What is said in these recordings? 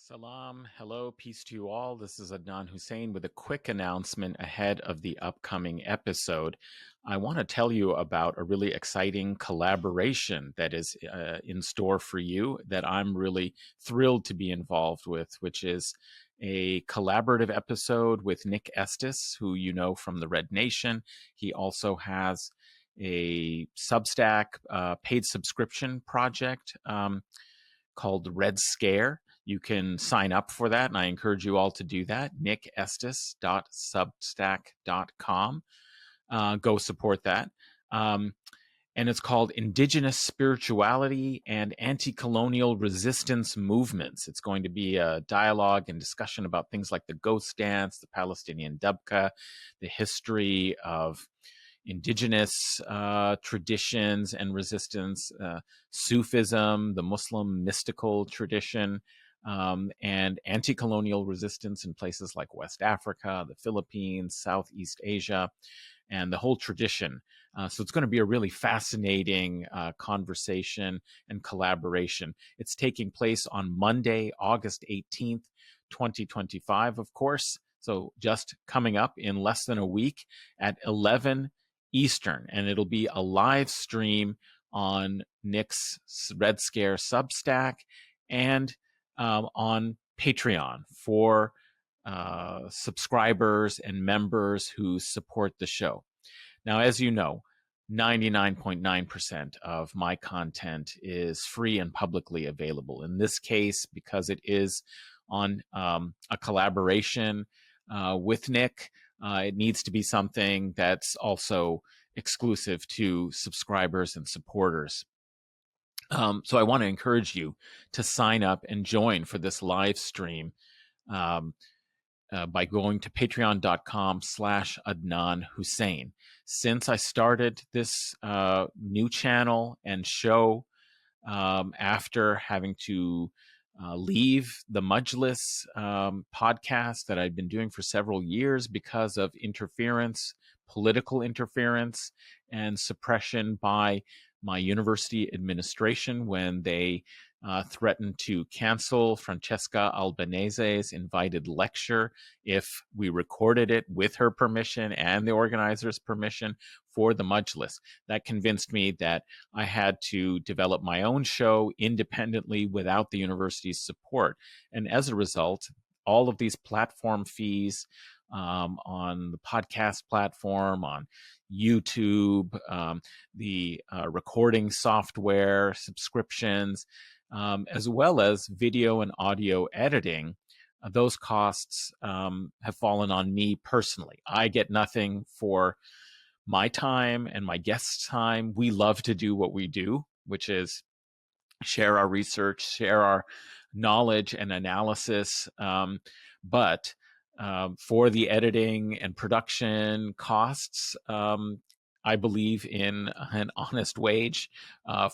Salam, hello, peace to you all. This is Adnan Hussein with a quick announcement ahead of the upcoming episode. I want to tell you about a really exciting collaboration that is in store for you that I'm really thrilled to be involved with, which is a collaborative episode with Nick Estes, who you know from the Red Nation. He also has a Substack paid subscription project called Red Scare. You can sign up for that, and I encourage you all to do that. nickestes.substack.com. Go support that. And it's called Indigenous Spirituality and Anti-Colonial Resistance Movements. It's going to be a dialogue and discussion about things like the ghost dance, the Palestinian dubka, the history of indigenous traditions and resistance, Sufism, the Muslim mystical tradition, and anti-colonial resistance in places like West Africa, the Philippines, Southeast Asia, and the whole tradition. So it's going to be a really fascinating conversation and collaboration. It's taking place on Monday, August 18th, 2025, of course. So just coming up in less than a week at 11 Eastern, and it'll be a live stream on Nick's Red Scare Substack and on Patreon for subscribers and members who support the show. Now, as you know, 99.9% of my content is free and publicly available. In this case, because it is on a collaboration with Nick, it needs to be something that's also exclusive to subscribers and supporters. So I want to encourage you to sign up and join for this live stream by going to patreon.com/Adnan Hussein. Since I started this new channel and show after having to leave the Majlis podcast that I'd been doing for several years because of interference, political interference, and suppression by my university administration when they threatened to cancel Francesca Albanese's invited lecture if we recorded it with her permission and the organizer's permission for the Majlis. That convinced me that I had to develop my own show independently without the university's support. And as a result, all of these platform fees on the podcast platform, on YouTube, the recording software subscriptions, as well as video and audio editing, those costs have fallen on me personally. I get nothing for my time and my guests' time. We love to do what we do, which is share our research, share our knowledge and analysis. But for the editing and production costs, I believe in an honest wage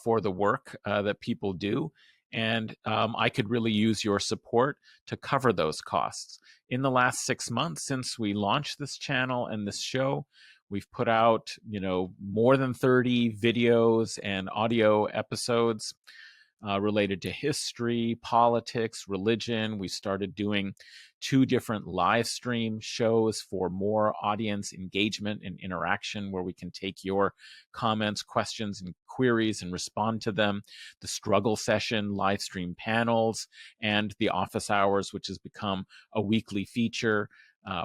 for the work that people do. And I could really use your support to cover those costs. In the last 6 months since we launched this channel and this show, we've put out, more than 30 videos and audio episodes related to history, politics, religion. We started doing 2 different live stream shows for more audience engagement and interaction, where we can take your comments, questions, and queries and respond to them. The struggle session, live stream panels, and the office hours, which has become a weekly feature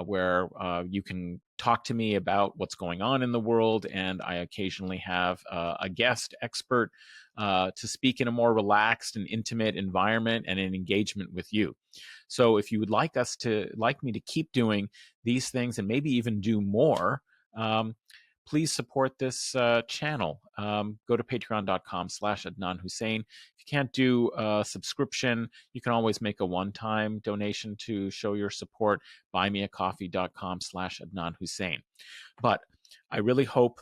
where you can talk to me about what's going on in the world, and I occasionally have a guest expert to speak in a more relaxed and intimate environment and an engagement with you. So if you would like me to keep doing these things and maybe even do more, please support this channel. Go to patreon.com/Adnan Hussein. If you can't do a subscription, you can always make a one-time donation to show your support. buymeacoffee.com/Adnan Hussein. But I really hope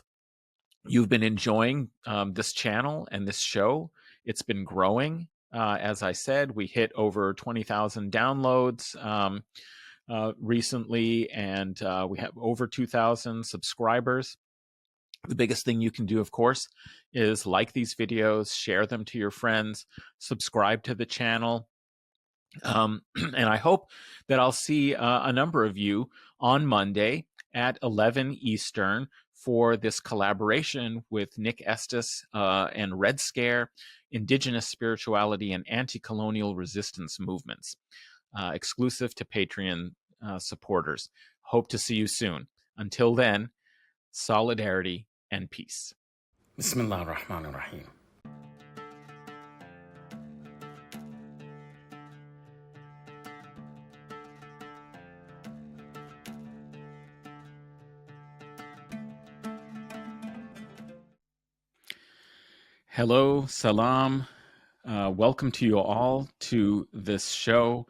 you've been enjoying this channel and this show. It's been growing. As I said, we hit over 20,000 downloads recently, and we have over 2,000 subscribers. The biggest thing you can do, of course, is like these videos, share them to your friends, subscribe to the channel, And I hope that I'll see a number of you on Monday at 11 Eastern for this collaboration with Nick Estes and Red Scare, Indigenous Spirituality and Anti-Colonial Resistance Movements, exclusive to Patreon supporters. Hope to see you soon. Until then, solidarity and peace. Bismillah ar-Rahman ar-Rahim. Hello, salam. Welcome to you all to this show.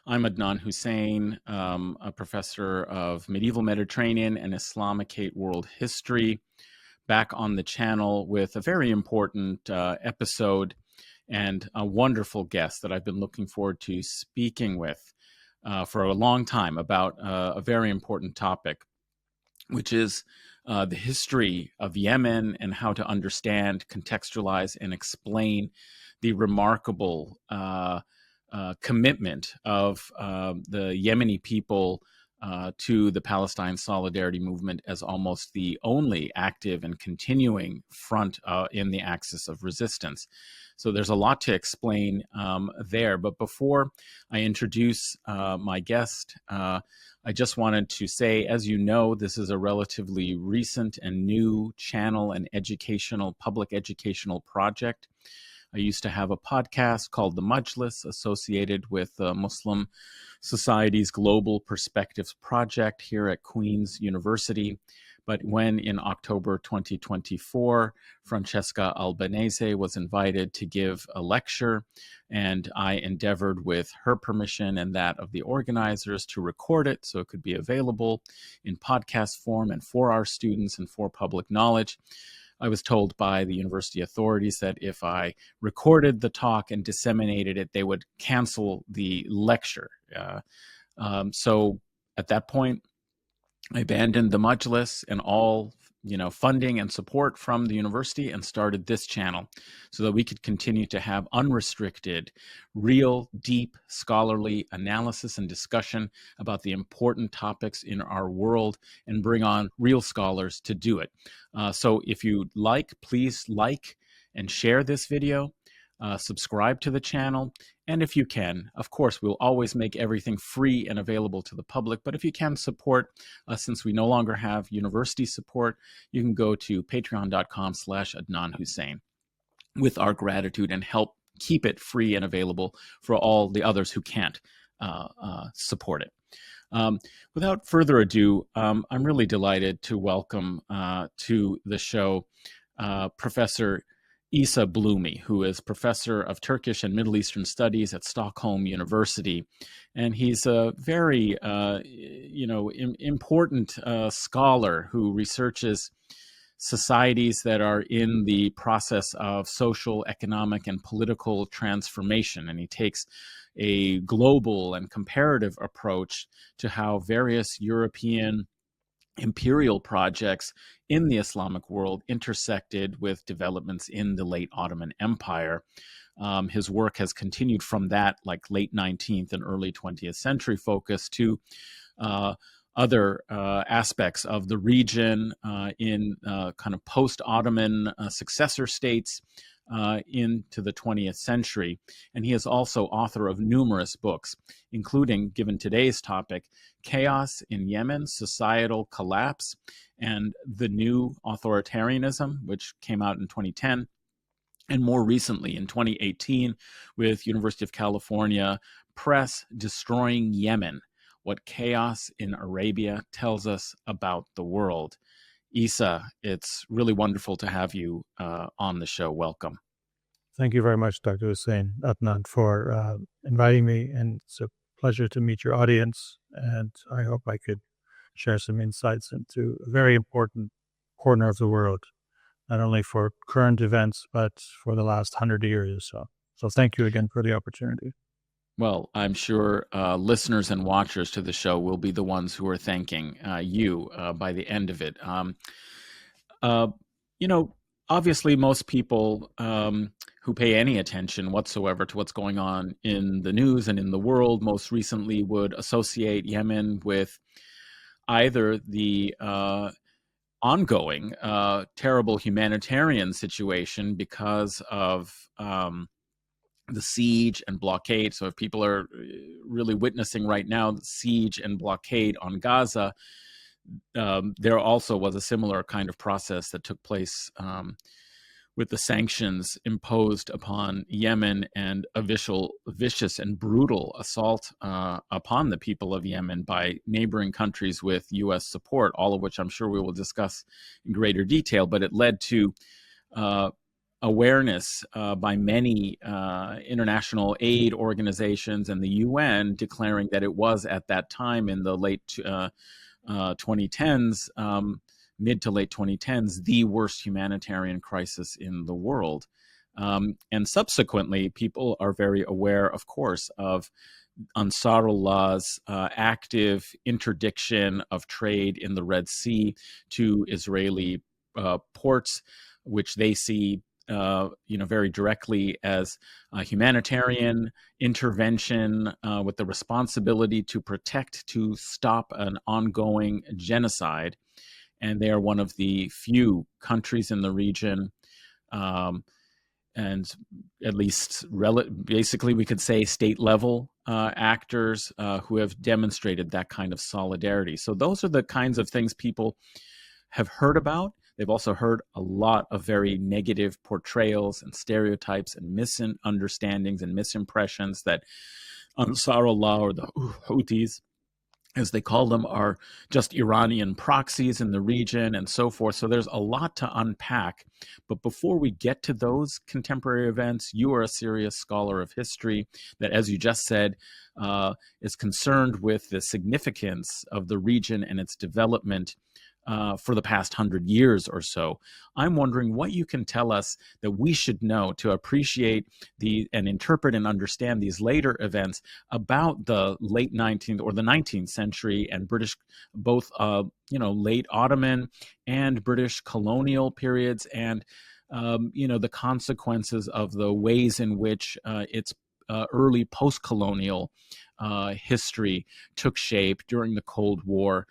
I'm Adnan Hussein, a professor of medieval Mediterranean and Islamicate world history, back on the channel with a very important episode and a wonderful guest that I've been looking forward to speaking with for a long time about a very important topic, which is the history of Yemen and how to understand, contextualize, and explain the remarkable commitment of the Yemeni people to the Palestine Solidarity Movement as almost the only active and continuing front in the axis of resistance. So there's a lot to explain there. But before I introduce my guest, I just wanted to say, as you know, this is a relatively recent and new channel and public educational project. I used to have a podcast called The Majlis, associated with Muslim Society's Global Perspectives Project here at Queen's University. But when in October 2024, Francesca Albanese was invited to give a lecture, and I endeavored with her permission and that of the organizers to record it so it could be available in podcast form and for our students and for public knowledge. I was told by the university authorities that if I recorded the talk and disseminated it, they would cancel the lecture. So at that point, I abandoned the Majlis and all funding and support from the university and started this channel so that we could continue to have unrestricted, real, deep, scholarly analysis and discussion about the important topics in our world and bring on real scholars to do it. So if you like, please like and share this video. Subscribe to the channel, and if you can, of course, we'll always make everything free and available to the public, but if you can support, since we no longer have university support, you can go to patreon.com/Adnan Hussein with our gratitude and help keep it free and available for all the others who can't support it. Without further ado, I'm really delighted to welcome to the show Professor Issa Bloumi, who is professor of Turkish and Middle Eastern Studies at Stockholm University. And he's a very, important scholar who researches societies that are in the process of social, economic, and political transformation. And he takes a global and comparative approach to how various European imperial projects in the Islamic world intersected with developments in the late Ottoman Empire. His work has continued from that, like late 19th and early 20th century focus, to other aspects of the region in kind of post-Ottoman successor states into the 20th century. And he is also author of numerous books, including, given today's topic, Chaos in Yemen, Societal Collapse, and The New Authoritarianism, which came out in 2010. And more recently, in 2018, with University of California Press, Destroying Yemen, What Chaos in Arabia Tells Us About the World. Issa, it's really wonderful to have you on the show. Welcome. Thank you very much, Dr. Hussein, Adnan, for inviting me. And it's a pleasure to meet your audience. And I hope I could share some insights into a very important corner of the world, not only for current events, but for the last 100 years or so. So thank you again for the opportunity. Well, I'm sure listeners and watchers to the show will be the ones who are thanking you by the end of it. obviously most people who pay any attention whatsoever to what's going on in the news and in the world most recently would associate Yemen with either the ongoing terrible humanitarian situation because of the siege and blockade. So if people are really witnessing right now the siege and blockade on Gaza, there also was a similar kind of process that took place with the sanctions imposed upon Yemen and a vicious and brutal assault upon the people of Yemen by neighboring countries with U.S. support, all of which I'm sure we will discuss in greater detail. But it led to awareness by many international aid organizations and the UN declaring that it was at that time in the late 2010s, mid to late 2010s, the worst humanitarian crisis in the world. And subsequently, people are very aware, of course, of Ansarullah's active interdiction of trade in the Red Sea to Israeli ports, which they see very directly as a humanitarian intervention with the responsibility to protect, to stop an ongoing genocide. And they are one of the few countries in the region, and at least basically we could say state level actors who have demonstrated that kind of solidarity. So those are the kinds of things people have heard about. They've also heard a lot of very negative portrayals and stereotypes and misunderstandings and misimpressions that Ansarullah, or the Houthis, as they call them, are just Iranian proxies in the region and so forth. So there's a lot to unpack. But before we get to those contemporary events, you are a serious scholar of history that, as you just said, is concerned with the significance of the region and its development for the past 100 years or so. I'm wondering what you can tell us that we should know to appreciate and interpret and understand these later events about the late 19th or the 19th century and British, both late Ottoman and British colonial periods, and the consequences of the ways in which its early post-colonial history took shape during the Cold War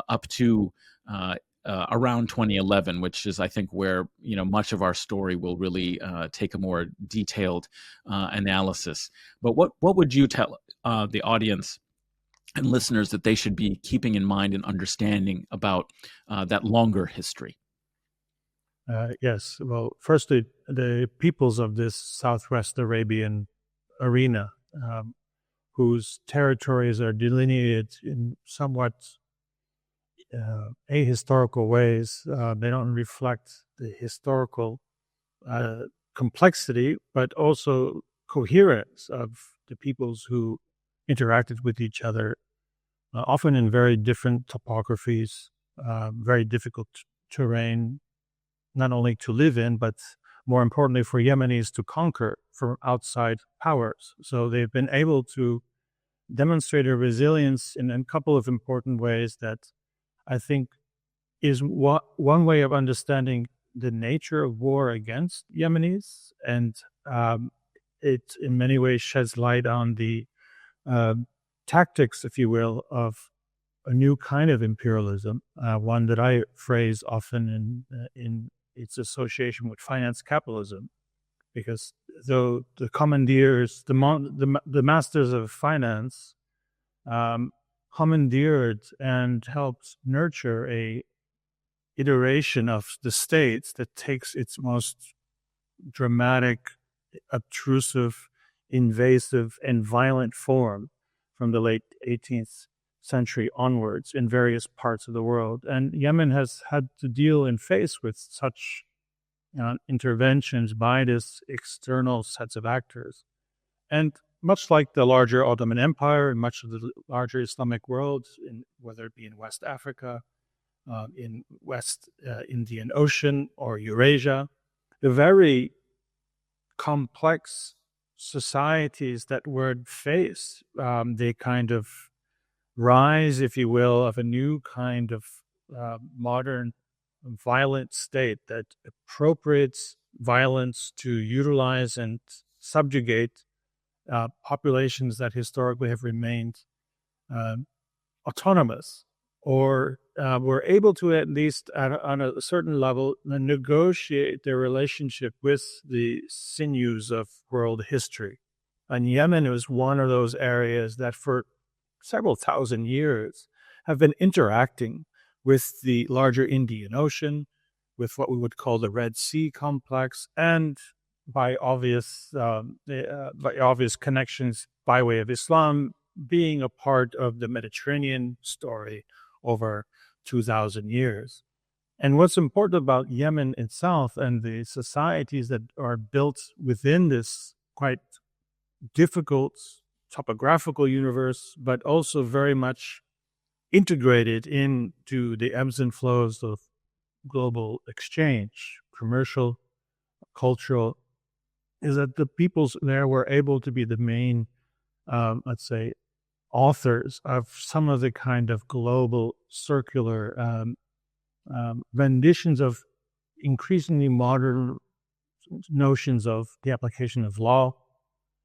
up to around 2011, which is, I think, where much of our story will really take a more detailed analysis. But what would you tell the audience and listeners that they should be keeping in mind and understanding about that longer history? Yes. Well, first, the peoples of this Southwest Arabian arena, whose territories are delineated in somewhat ahistorical ways. They don't reflect the historical complexity, but also coherence of the peoples who interacted with each other, often in very different topographies, very difficult terrain, not only to live in, but more importantly for Yemenis to conquer from outside powers. So they've been able to demonstrate a resilience in a couple of important ways that I think is one way of understanding the nature of war against Yemenis, and it in many ways sheds light on the tactics, if you will, of a new kind of imperialism, one that I phrase often in its association with finance capitalism, because though the commandeers, the masters of finance, commandeered and helped nurture a iteration of the states that takes its most dramatic, obtrusive, invasive, and violent form from the late 18th century onwards in various parts of the world. And Yemen has had to deal and face with such interventions by this external sets of actors. And much like the larger Ottoman Empire and much of the larger Islamic world, whether it be in West Africa, in West Indian Ocean, or Eurasia, the very complex societies that would face the kind of rise, if you will, of a new kind of modern violent state that appropriates violence to utilize and subjugate populations that historically have remained autonomous, or were able to, at least on a certain level, negotiate their relationship with the sinews of world history. And Yemen was one of those areas that for several thousand years have been interacting with the larger Indian Ocean, with what we would call the Red Sea complex, and by obvious connections by way of Islam, being a part of the Mediterranean story over 2,000 years. And what's important about Yemen itself and the societies that are built within this quite difficult topographical universe, but also very much integrated into the ebbs and flows of global exchange, commercial, cultural, is that the peoples there were able to be the main, let's say, authors of some of the kind of global circular renditions of increasingly modern notions of the application of law,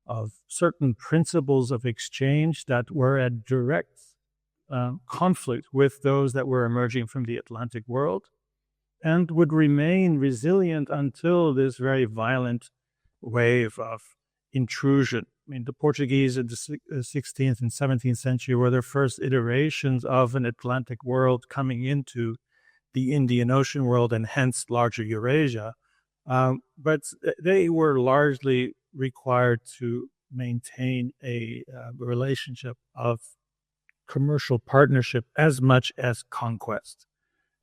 of certain principles of exchange that were at direct conflict with those that were emerging from the Atlantic world, and would remain resilient until this very violent wave of intrusion. I mean, the Portuguese in the 16th and 17th century were the first iterations of an Atlantic world coming into the Indian Ocean world and hence larger Eurasia. But they were largely required to maintain a relationship of commercial partnership as much as conquest.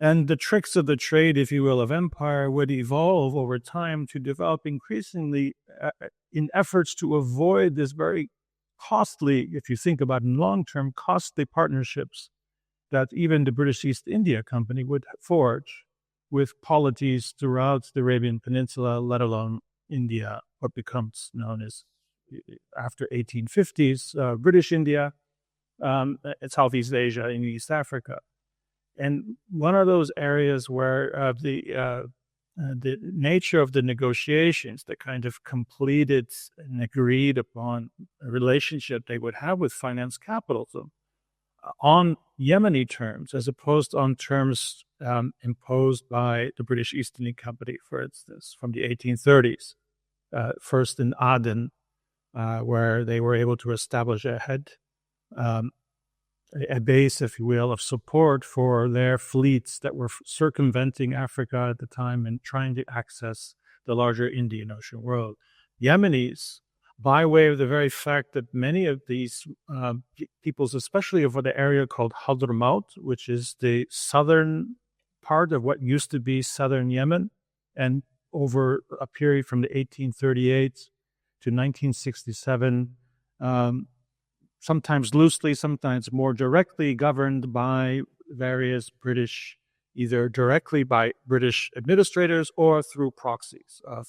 And the tricks of the trade, if you will, of empire would evolve over time to develop increasingly in efforts to avoid this very costly, if you think about in long-term, costly partnerships that even the British East India Company would forge with polities throughout the Arabian Peninsula, let alone India, what becomes known as, after 1850s, British India, Southeast Asia, and East Africa. And one of those areas where the nature of the negotiations, the kind of completed and agreed upon relationship they would have with finance capitalism on Yemeni terms, as opposed on terms imposed by the British East India Company, for instance, from the 1830s, first in Aden, where they were able to establish a base, if you will, of support for their fleets that were circumventing Africa at the time and trying to access the larger Indian Ocean world. Yemenis, by way of the very fact that many of these peoples, especially over the area called Hadramaut, which is the southern part of what used to be southern Yemen, and over a period from the 1838 to 1967, sometimes loosely, sometimes more directly governed by various British, either directly by British administrators or through proxies of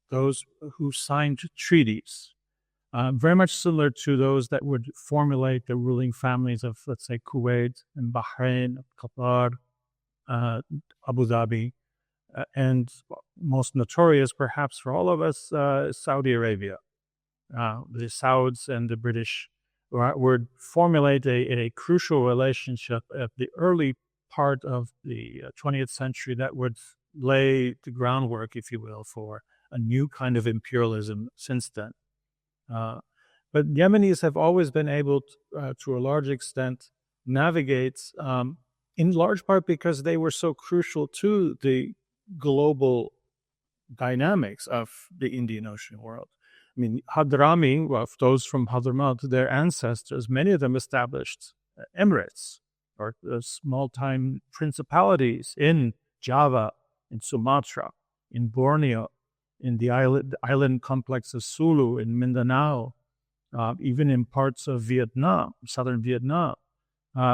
those who signed treaties, very much similar to those that would formulate the ruling families of, let's say, Kuwait and Bahrain, Qatar, Abu Dhabi, and most notorious perhaps for all of us, Saudi Arabia. The Sauds and the British would formulate a crucial relationship at the early part of the 20th century that would lay the groundwork, if you will, for a new kind of imperialism since then. But Yemenis have always been able to a large extent navigate, in large part because they were so crucial to the global dynamics of the Indian Ocean world. I mean, Hadrami, well, those from Hadramaut, their ancestors, many of them established emirates or small-time principalities in Java, in Sumatra, in Borneo, in the island complex of Sulu, in Mindanao, even in parts of Vietnam, southern Vietnam.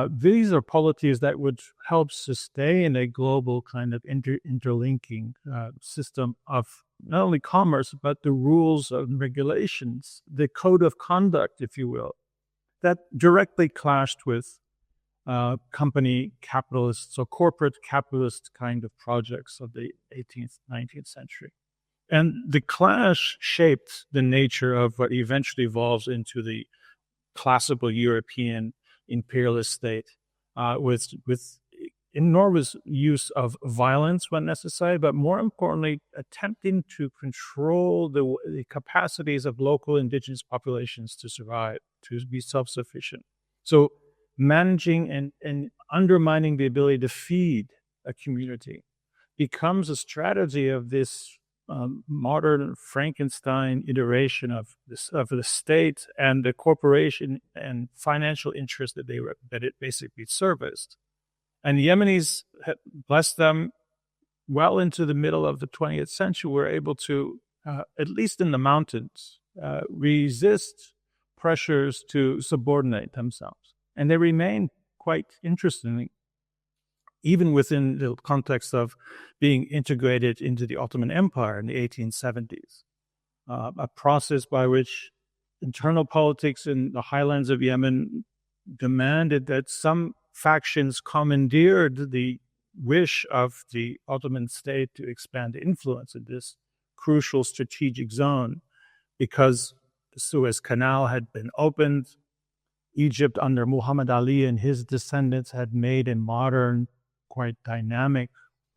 These are polities that would help sustain a global kind of interlinking system of not only commerce, but the rules and regulations, the code of conduct, if you will, that directly clashed with company capitalist, so corporate capitalist kind of projects of the 18th, 19th century. And the clash shaped the nature of what eventually evolves into the classical European imperialist state, with enormous use of violence when necessary, but more importantly, attempting to control the capacities of local indigenous populations to survive, to be self-sufficient. So managing and undermining the ability to feed a community becomes a strategy of this modern Frankenstein iteration of the state and the corporation and financial interest that it basically serviced. And the Yemenis, bless them, well into the middle of the 20th century, were able to, at least in the mountains, resist pressures to subordinate themselves. And they remained, quite interestingly, even within the context of being integrated into the Ottoman Empire in the 1870s, a process by which internal politics in the highlands of Yemen demanded that some factions commandeered the wish of the Ottoman state to expand influence in this crucial strategic zone, because the Suez Canal had been opened. Egypt under Muhammad Ali and his descendants had made a modern, quite dynamic,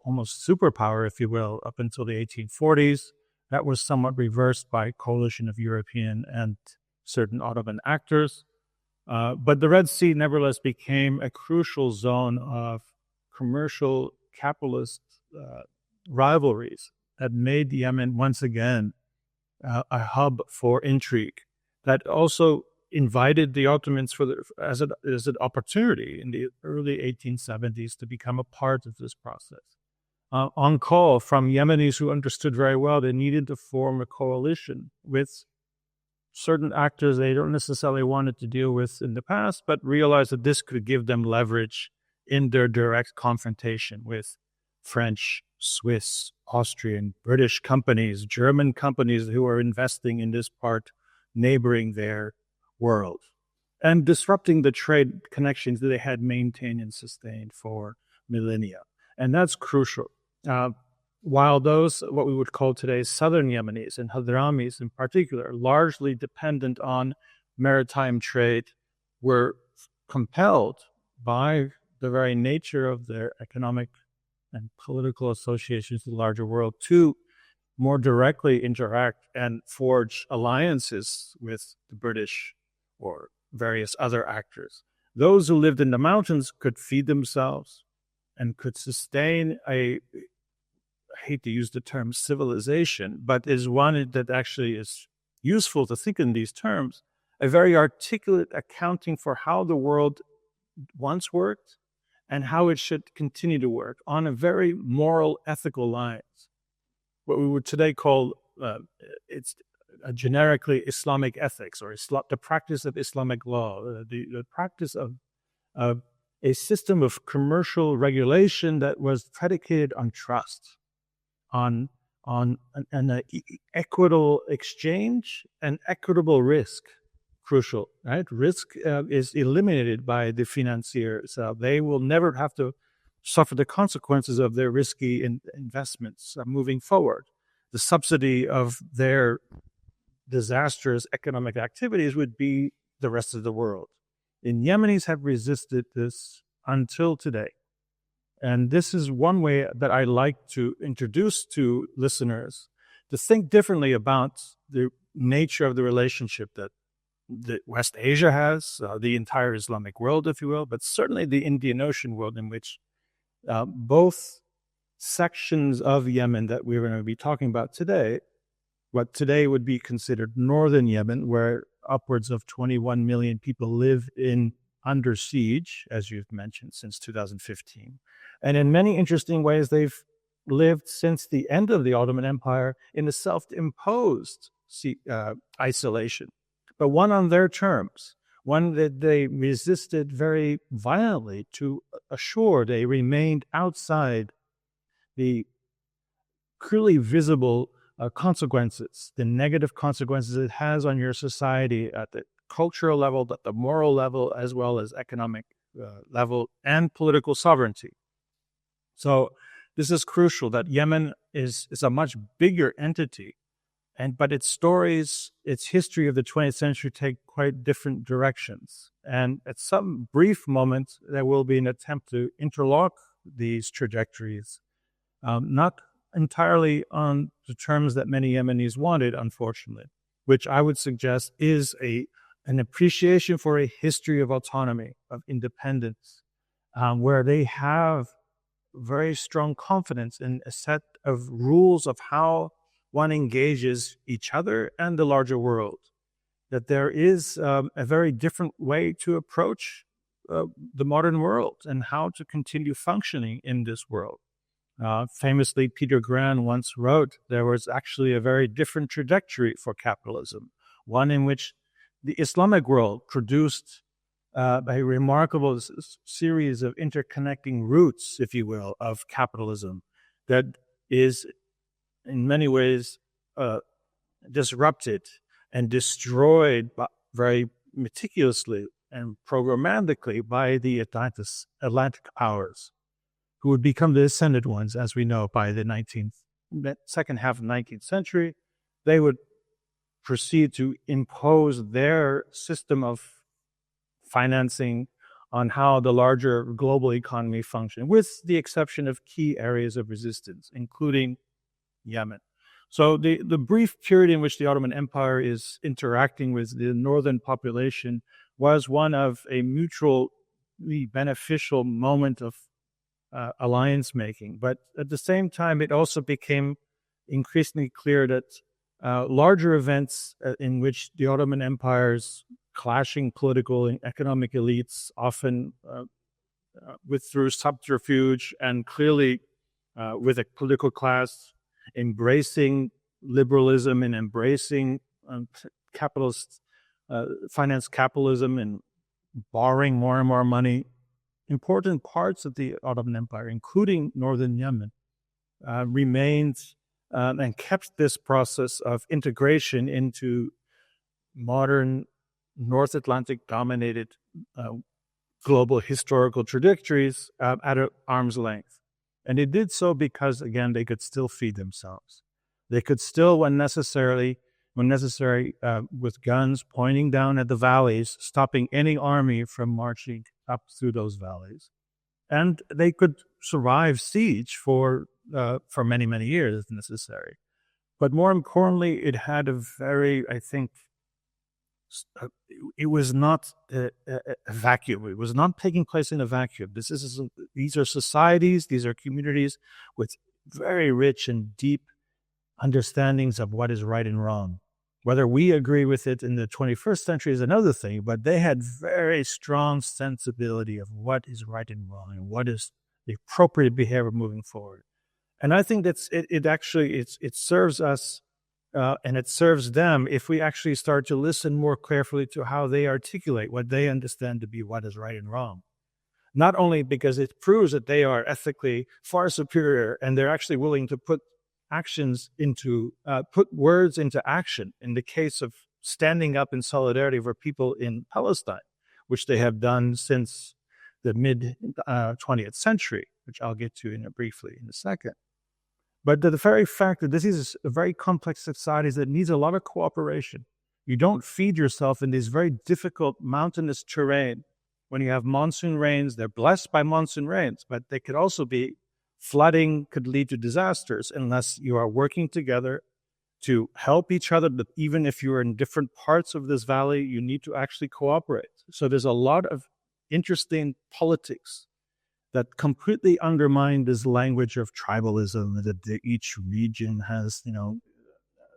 almost superpower, if you will, up until the 1840s. That was somewhat reversed by a coalition of European and certain Ottoman actors. But the Red Sea nevertheless became a crucial zone of commercial capitalist rivalries that made Yemen once again a hub for intrigue, that also invited the Ottomans as an opportunity in the early 1870s to become a part of this process. On call from Yemenis who understood very well they needed to form a coalition with certain actors they don't necessarily wanted to deal with in the past, but realized that this could give them leverage in their direct confrontation with French, Swiss, Austrian, British companies, German companies who are investing in this part neighboring their world, and disrupting the trade connections that they had maintained and sustained for millennia. And that's crucial. While those, what we would call today southern Yemenis and Hadramis in particular, largely dependent on maritime trade, were compelled by the very nature of their economic and political associations with the larger world to more directly interact and forge alliances with the British or various other actors. Those who lived in the mountains could feed themselves and could sustain I hate to use the term civilization, but is one that actually is useful to think in these terms, a very articulate accounting for how the world once worked and how it should continue to work on a very moral, ethical lines. What we would today call it's a generically Islamic ethics, or the practice of Islamic law, the practice of a system of commercial regulation that was predicated on trust, on an equitable exchange and equitable risk. Crucial, right? Risk is eliminated by the financiers. They will never have to suffer the consequences of their risky investments moving forward. The subsidy of their disastrous economic activities would be the rest of the world. And Yemenis have resisted this until today. And this is one way that I like to introduce to listeners to think differently about the nature of the relationship that West Asia has, the entire Islamic world, if you will, but certainly the Indian Ocean world, in which both sections of Yemen that we're going to be talking about today, what today would be considered northern Yemen, where upwards of 21 million people live under siege, as you've mentioned, since 2015. And in many interesting ways, they've lived since the end of the Ottoman Empire in a self-imposed isolation, but one on their terms, one that they resisted very violently to assure they remained outside the clearly visible consequences, the negative consequences it has on your society at the cultural level, at the moral level, as well as economic level and political sovereignty. So this is crucial that Yemen is a much bigger entity, but its stories, its history of the 20th century take quite different directions. And at some brief moment, there will be an attempt to interlock these trajectories, not entirely on the terms that many Yemenis wanted, unfortunately, which I would suggest is an appreciation for a history of autonomy, of independence, where they have very strong confidence in a set of rules of how one engages each other and the larger world. That there is a very different way to approach the modern world and how to continue functioning in this world. Famously, Peter Gran once wrote, there was actually a very different trajectory for capitalism, one in which the Islamic world produced a remarkable series of interconnecting roots, if you will, of capitalism that is in many ways disrupted and destroyed very meticulously and programmatically by the Atlantic powers, who would become the ascendant ones, as we know, by the second half of the 19th century. They would proceed to impose their system of financing on how the larger global economy functioned, with the exception of key areas of resistance, including Yemen. So the brief period in which the Ottoman Empire is interacting with the northern population was one of a mutually beneficial moment of alliance making. But at the same time, it also became increasingly clear that larger events in which the Ottoman Empire's clashing political and economic elites, often through subterfuge and clearly with a political class embracing liberalism and embracing capitalist finance capitalism and borrowing more and more money, important parts of the Ottoman Empire, including northern Yemen, remained and kept this process of integration into modern North Atlantic dominated global historical trajectories at arm's length. And it did so because, again, they could still feed themselves. They could still, when necessary, with guns pointing down at the valleys, stopping any army from marching up through those valleys. And they could survive siege for many, many years if necessary. But more importantly, it had a very, I think, it was not a vacuum. It was not taking place in a vacuum. These are societies, these are communities with very rich and deep understandings of what is right and wrong. Whether we agree with it in the 21st century is another thing, but they had very strong sensibility of what is right and wrong and what is the appropriate behavior moving forward. And I think that it serves us and it serves them if we actually start to listen more carefully to how they articulate what they understand to be what is right and wrong. Not only because it proves that they are ethically far superior and they're actually willing to put words into action in the case of standing up in solidarity for people in Palestine, which they have done since the mid 20th century, which I'll get to briefly in a second. But the very fact that this is a very complex society that needs a lot of cooperation. You don't feed yourself in this very difficult mountainous terrain. When you have monsoon rains, they're blessed by monsoon rains, but they could also be flooding, could lead to disasters unless you are working together to help each other. But even if you're in different parts of this valley, you need to actually cooperate. So there's a lot of interesting politics that completely undermine this language of tribalism that each region has,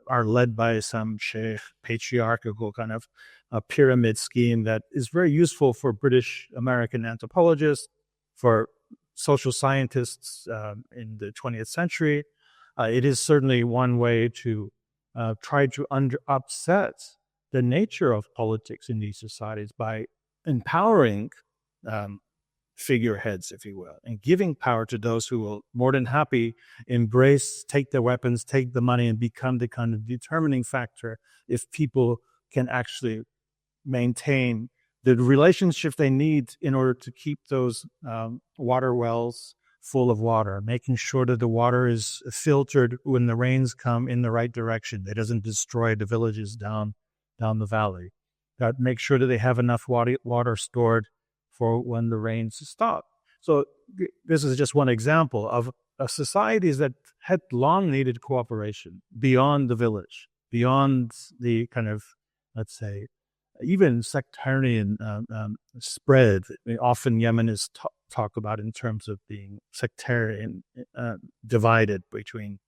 are led by some sheikh, patriarchal kind of a pyramid scheme that is very useful for British American anthropologists, for social scientists in the 20th century. It is certainly one way to try to upset the nature of politics in these societies by empowering figureheads, if you will, and giving power to those who will more than happy embrace, take their weapons, take the money, and become the kind of determining factor if people can actually maintain the relationship they need in order to keep those water wells full of water, making sure that the water is filtered when the rains come in the right direction. It doesn't destroy the villages down the valley. That makes sure that they have enough water stored for when the rains stop. So this is just one example of societies that had long needed cooperation beyond the village, beyond the kind of, let's say, even sectarian spread. Often Yemen is talked about in terms of being sectarian, divided between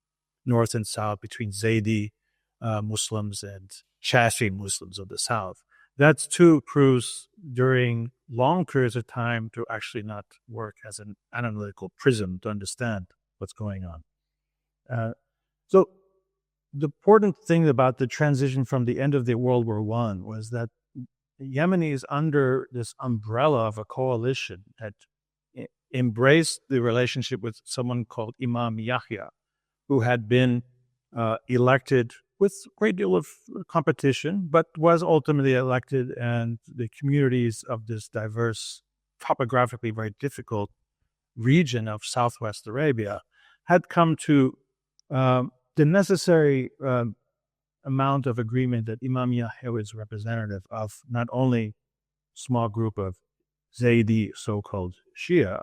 north and south, between Zaydi Muslims and Shafi Muslims of the south. That's two proves during long periods of time to actually not work as an analytical prism to understand what's going on. So the important thing about the transition from the end of the World War I was that the Yemenis, under this umbrella of a coalition, had embraced the relationship with someone called Imam Yahya, who had been elected with a great deal of competition, but was ultimately elected, and the communities of this diverse, topographically very difficult region of Southwest Arabia had come to the necessary amount of agreement that Imam Yahya was representative of not only small group of Zaydi so-called Shia,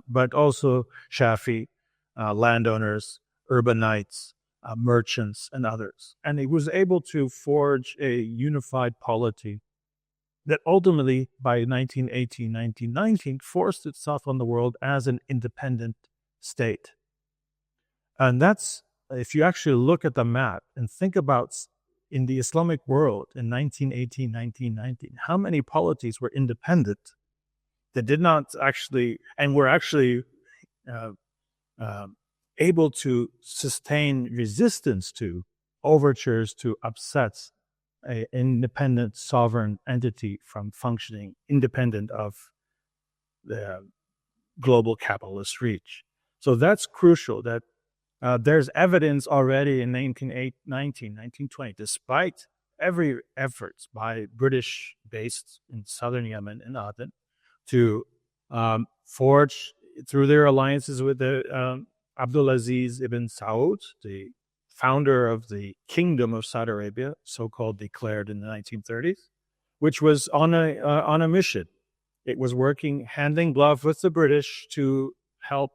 but also Shafi, landowners, urbanites, merchants, and others. And he was able to forge a unified polity that ultimately, by 1918, 1919, forced itself on the world as an independent state. And that's, if you actually look at the map and think about in the Islamic world in 1918, 1919, how many polities were independent that did not actually, and were actually able to sustain resistance to overtures to upset an independent sovereign entity from functioning independent of the global capitalist reach. So that's crucial, that there's evidence already in 1919, 1920, despite every efforts by British based in southern Yemen and Aden to forge through their alliances with the Abdulaziz ibn Saud, the founder of the Kingdom of Saudi Arabia, so-called declared in the 1930s, which was on a mission. It was working hand in glove with the British to help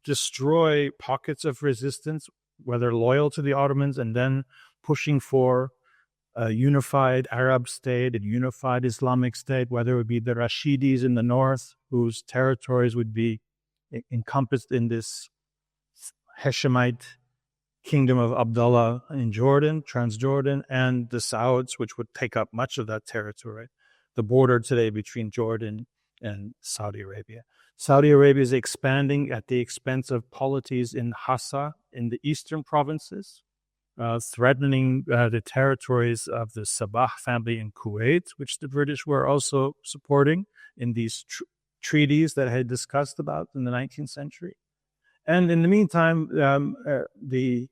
destroy pockets of resistance, whether loyal to the Ottomans, and then pushing for a unified Arab state, a unified Islamic state, whether it would be the Rashidis in the north, whose territories would be encompassed in this Hashemite kingdom of Abdullah in Jordan, Transjordan, and the Sauds, which would take up much of that territory, the border today between Jordan and Saudi Arabia. Saudi Arabia is expanding at the expense of polities in Hassa, in the eastern provinces, threatening the territories of the Sabah family in Kuwait, which the British were also supporting in these treaties that I had discussed about in the 19th century. And in the meantime, the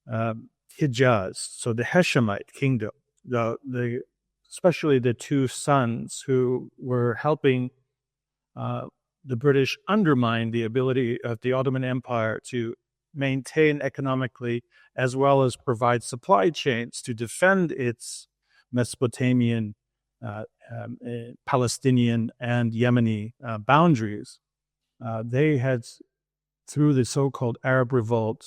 Hijaz, so the Hashemite kingdom, especially the two sons who were helping the British undermine the ability of the Ottoman Empire to maintain economically as well as provide supply chains to defend its Mesopotamian, Palestinian, and Yemeni boundaries. They had, through the so-called Arab revolt,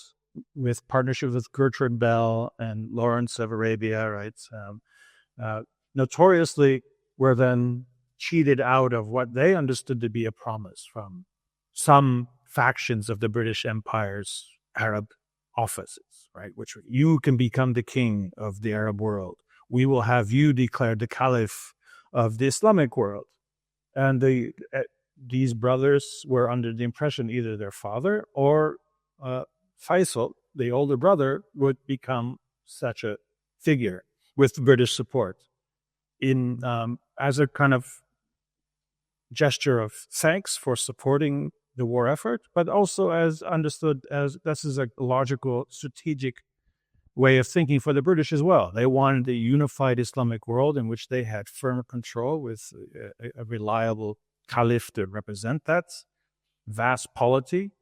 with partnership with Gertrude Bell and Lawrence of Arabia, right, notoriously were then cheated out of what they understood to be a promise from some factions of the British Empire's Arab offices, right, which you can become the king of the Arab world. We will have you declared the caliph of the Islamic world. And these brothers were under the impression either their father or Faisal, the older brother, would become such a figure with British support in as a kind of gesture of thanks for supporting the war effort, but also as understood as this is a logical strategic way of thinking for the British as well. They wanted a unified Islamic world in which they had firm control with a reliable caliph to represent that vast polity.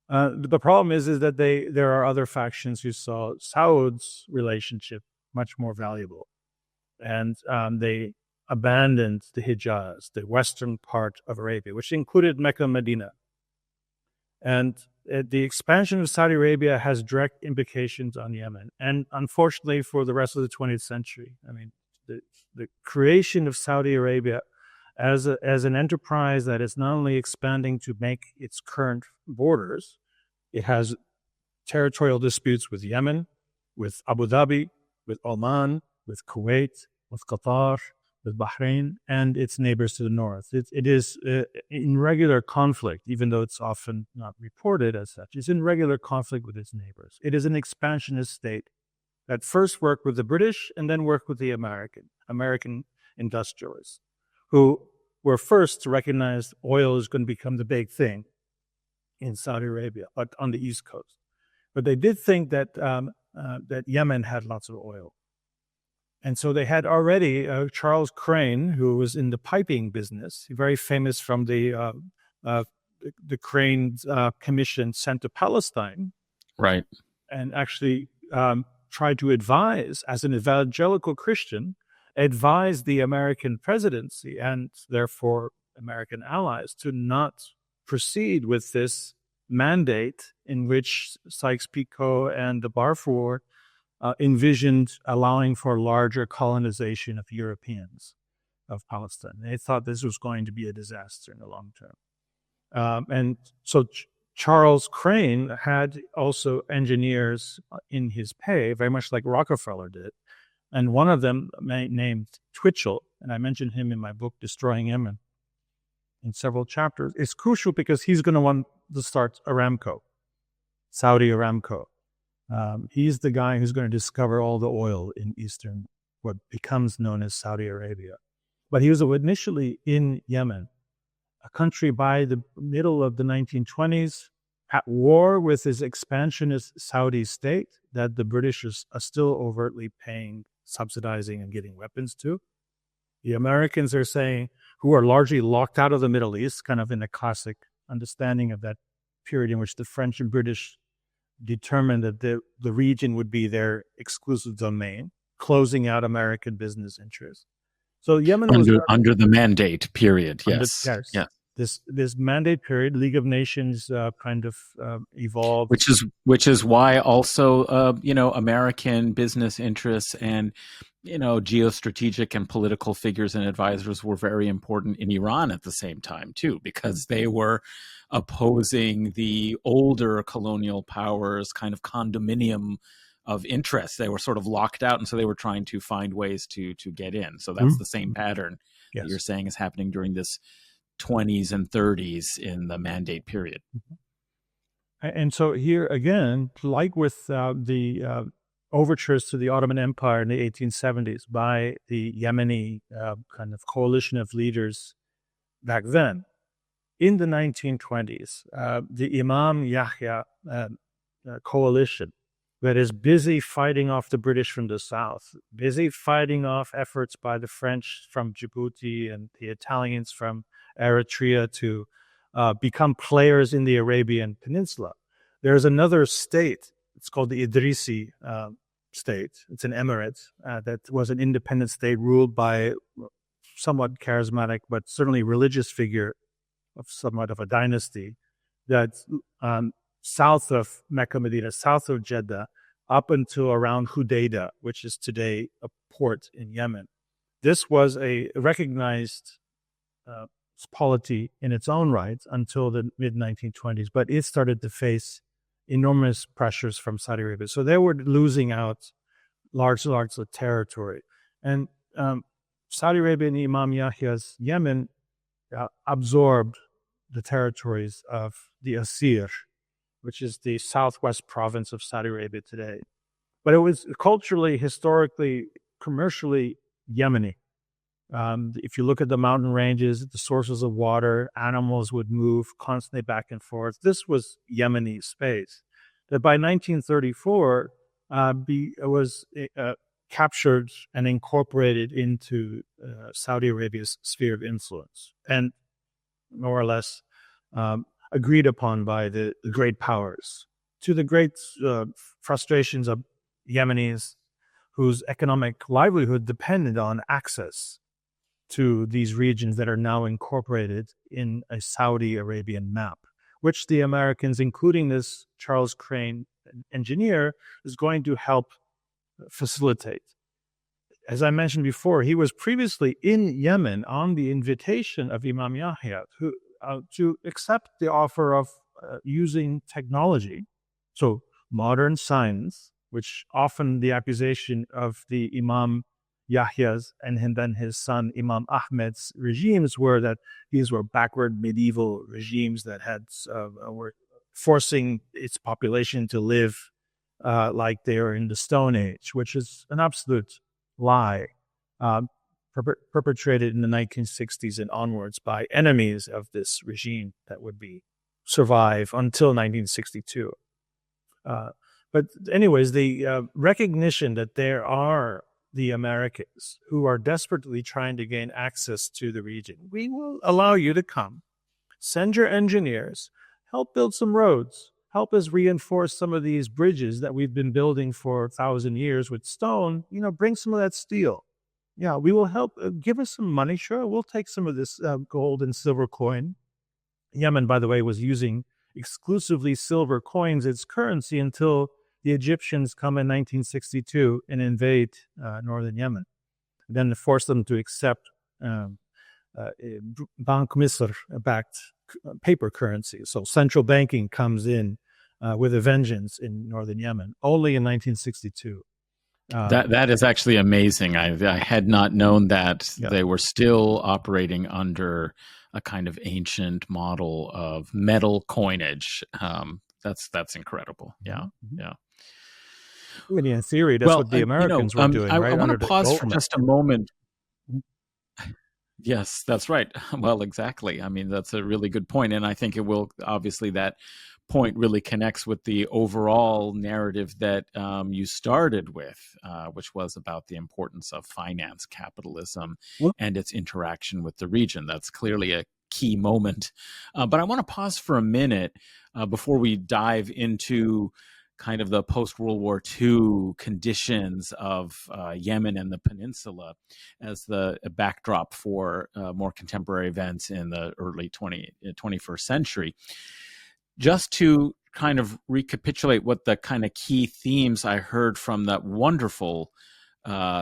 The problem is that there are other factions who saw Saud's relationship much more valuable, and they abandoned the Hijaz, the western part of Arabia, which included Mecca and Medina. And the expansion of Saudi Arabia has direct implications on Yemen, and unfortunately for the rest of the 20th century. I mean, the creation of Saudi Arabia as an enterprise that is not only expanding to make its current borders, it has territorial disputes with Yemen, with Abu Dhabi, with Oman, with Kuwait, with Qatar, with Bahrain, and its neighbors to the north. It is in regular conflict, even though it's often not reported as such. It's in regular conflict with its neighbors. It is an expansionist state that first worked with the British and then worked with the American industrialists, who were first to recognize oil is going to become the big thing in Saudi Arabia, but on the East Coast. But they did think that that Yemen had lots of oil. And so they had already Charles Crane, who was in the piping business, very famous from the Crane Commission sent to Palestine. Right. And actually tried to advise, as an evangelical Christian, advise the American presidency and therefore American allies to not proceed with this mandate in which Sykes-Picot and the Balfour envisioned allowing for larger colonization of Europeans of Palestine. They thought this was going to be a disaster in the long term. And so Charles Crane had also engineers in his pay, very much like Rockefeller did. And one of them, named Twitchell, and I mentioned him in my book, Destroying Yemen, in several chapters, is crucial because he's going to want to start Aramco, Saudi Aramco. He's the guy who's going to discover all the oil in eastern, what becomes known as Saudi Arabia. But he was initially in Yemen, a country by the middle of the 1920s, at war with his expansionist Saudi state that the British are still overtly paying, subsidizing, and getting weapons to. The Americans are saying, who are largely locked out of the Middle East, kind of in a classic understanding of that period in which the French and British determined that the region would be their exclusive domain, closing out American business interests. So Yemen was under the mandate period. Yes. Yeah. This mandate period, League of Nations kind of evolved, which is why also American business interests and geostrategic and political figures and advisors were very important in Iran at the same time too, because they were opposing the older colonial powers' kind of condominium of interests. They were sort of locked out, and so they were trying to find ways to get in. So that's the same pattern that you're saying is happening during this 20s and 30s in the mandate period. And so here again, like with the overtures to the Ottoman Empire in the 1870s by the Yemeni kind of coalition of leaders back then, in the 1920s, the Imam Yahya coalition that is busy fighting off the British from the south, busy fighting off efforts by the French from Djibouti and the Italians from Eritrea to become players in the Arabian Peninsula. There's another state, it's called the Idrisi state. It's an emirate that was an independent state ruled by somewhat charismatic, but certainly religious figure of somewhat of a dynasty that's south of Mecca, Medina, south of Jeddah, up until around Hudaydah, which is today a port in Yemen. This was a recognized polity in its own right until the mid-1920s, but it started to face enormous pressures from Saudi Arabia. So they were losing out large of territory. And Saudi Arabia and Imam Yahya's Yemen absorbed the territories of the Asir, which is the southwest province of Saudi Arabia today. But it was culturally, historically, commercially Yemeni. If you look at the mountain ranges, the sources of water, animals would move constantly back and forth. This was Yemeni space. That by 1934, was captured and incorporated into Saudi Arabia's sphere of influence, and more or less agreed upon by the great powers, to the great frustrations of Yemenis whose economic livelihood depended on access to these regions that are now incorporated in a Saudi Arabian map, which the Americans, including this Charles Crane engineer, is going to help facilitate. As I mentioned before, he was previously in Yemen on the invitation of Imam Yahya to accept the offer of using technology, so modern science, which often the accusation of the Imam Yahya's and then his son Imam Ahmed's regimes were that these were backward medieval regimes that were forcing its population to live like they were in the Stone Age, which is an absolute lie, perpetrated in the 1960s and onwards by enemies of this regime that would survive until 1962. But anyways, the recognition that there are the Americans who are desperately trying to gain access to the region. We will allow you to come, send your engineers, help build some roads, help us reinforce some of these bridges that we've been building for 1,000 years with stone. Bring some of that steel. Yeah, we will help. Give us some money. Sure, we'll take some of this gold and silver coin. Yemen, by the way, was using exclusively silver coins as currency until the Egyptians come in 1962 and invade northern Yemen. Then force them to accept Bank Misr-backed paper currency. So central banking comes in with a vengeance in northern Yemen, only in 1962. That is actually amazing. I had not known that they were still operating under a kind of ancient model of metal coinage. That's incredible. Yeah, yeah. In theory, that's what the Americans were doing, right? I want to pause for just a moment. Yes, that's right. Well, exactly. I mean, that's a really good point. And I think it will, obviously, that point really connects with the overall narrative that you started with, which was about the importance of finance capitalism and its interaction with the region. That's clearly a key moment. But I want to pause for a minute before we dive into kind of the post-World War II conditions of Yemen and the peninsula as the backdrop for more contemporary events in the early 21st century. Just to kind of recapitulate what the kind of key themes I heard from that wonderful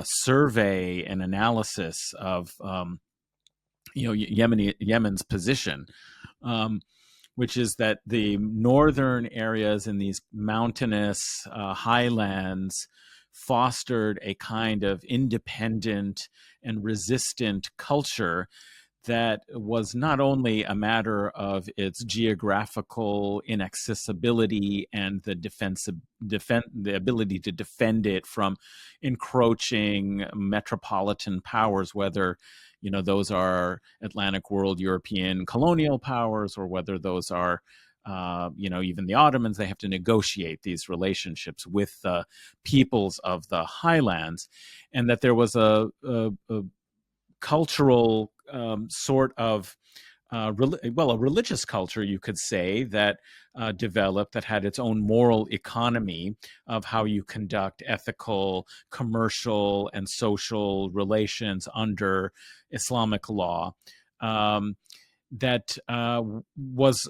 survey and analysis of Yemen's position, which is that the northern areas in these mountainous highlands fostered a kind of independent and resistant culture that was not only a matter of its geographical inaccessibility and the ability to defend it from encroaching metropolitan powers, whether those are Atlantic world European colonial powers, or whether those are even the Ottomans. They have to negotiate these relationships with the peoples of the highlands, and that there was a cultural sort of a religious culture, you could say, that developed, that had its own moral economy of how you conduct ethical, commercial, and social relations under Islamic law, that was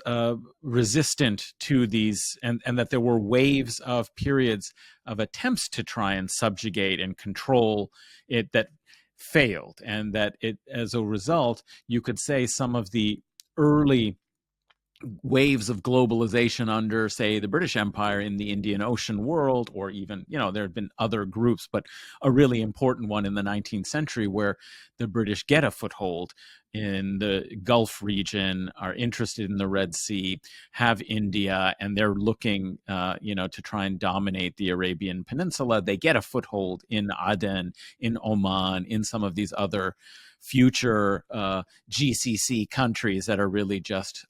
resistant to these, and that there were waves of periods of attempts to try and subjugate and control it that failed, and that it, as a result, you could say some of the early waves of globalization under, say, the British Empire in the Indian Ocean world, or even, there had been other groups, but a really important one in the 19th century where the British get a foothold in the Gulf region, are interested in the Red Sea, have India, and they're looking, to try and dominate the Arabian Peninsula. They get a foothold in Aden, in Oman, in some of these other future GCC countries that are really just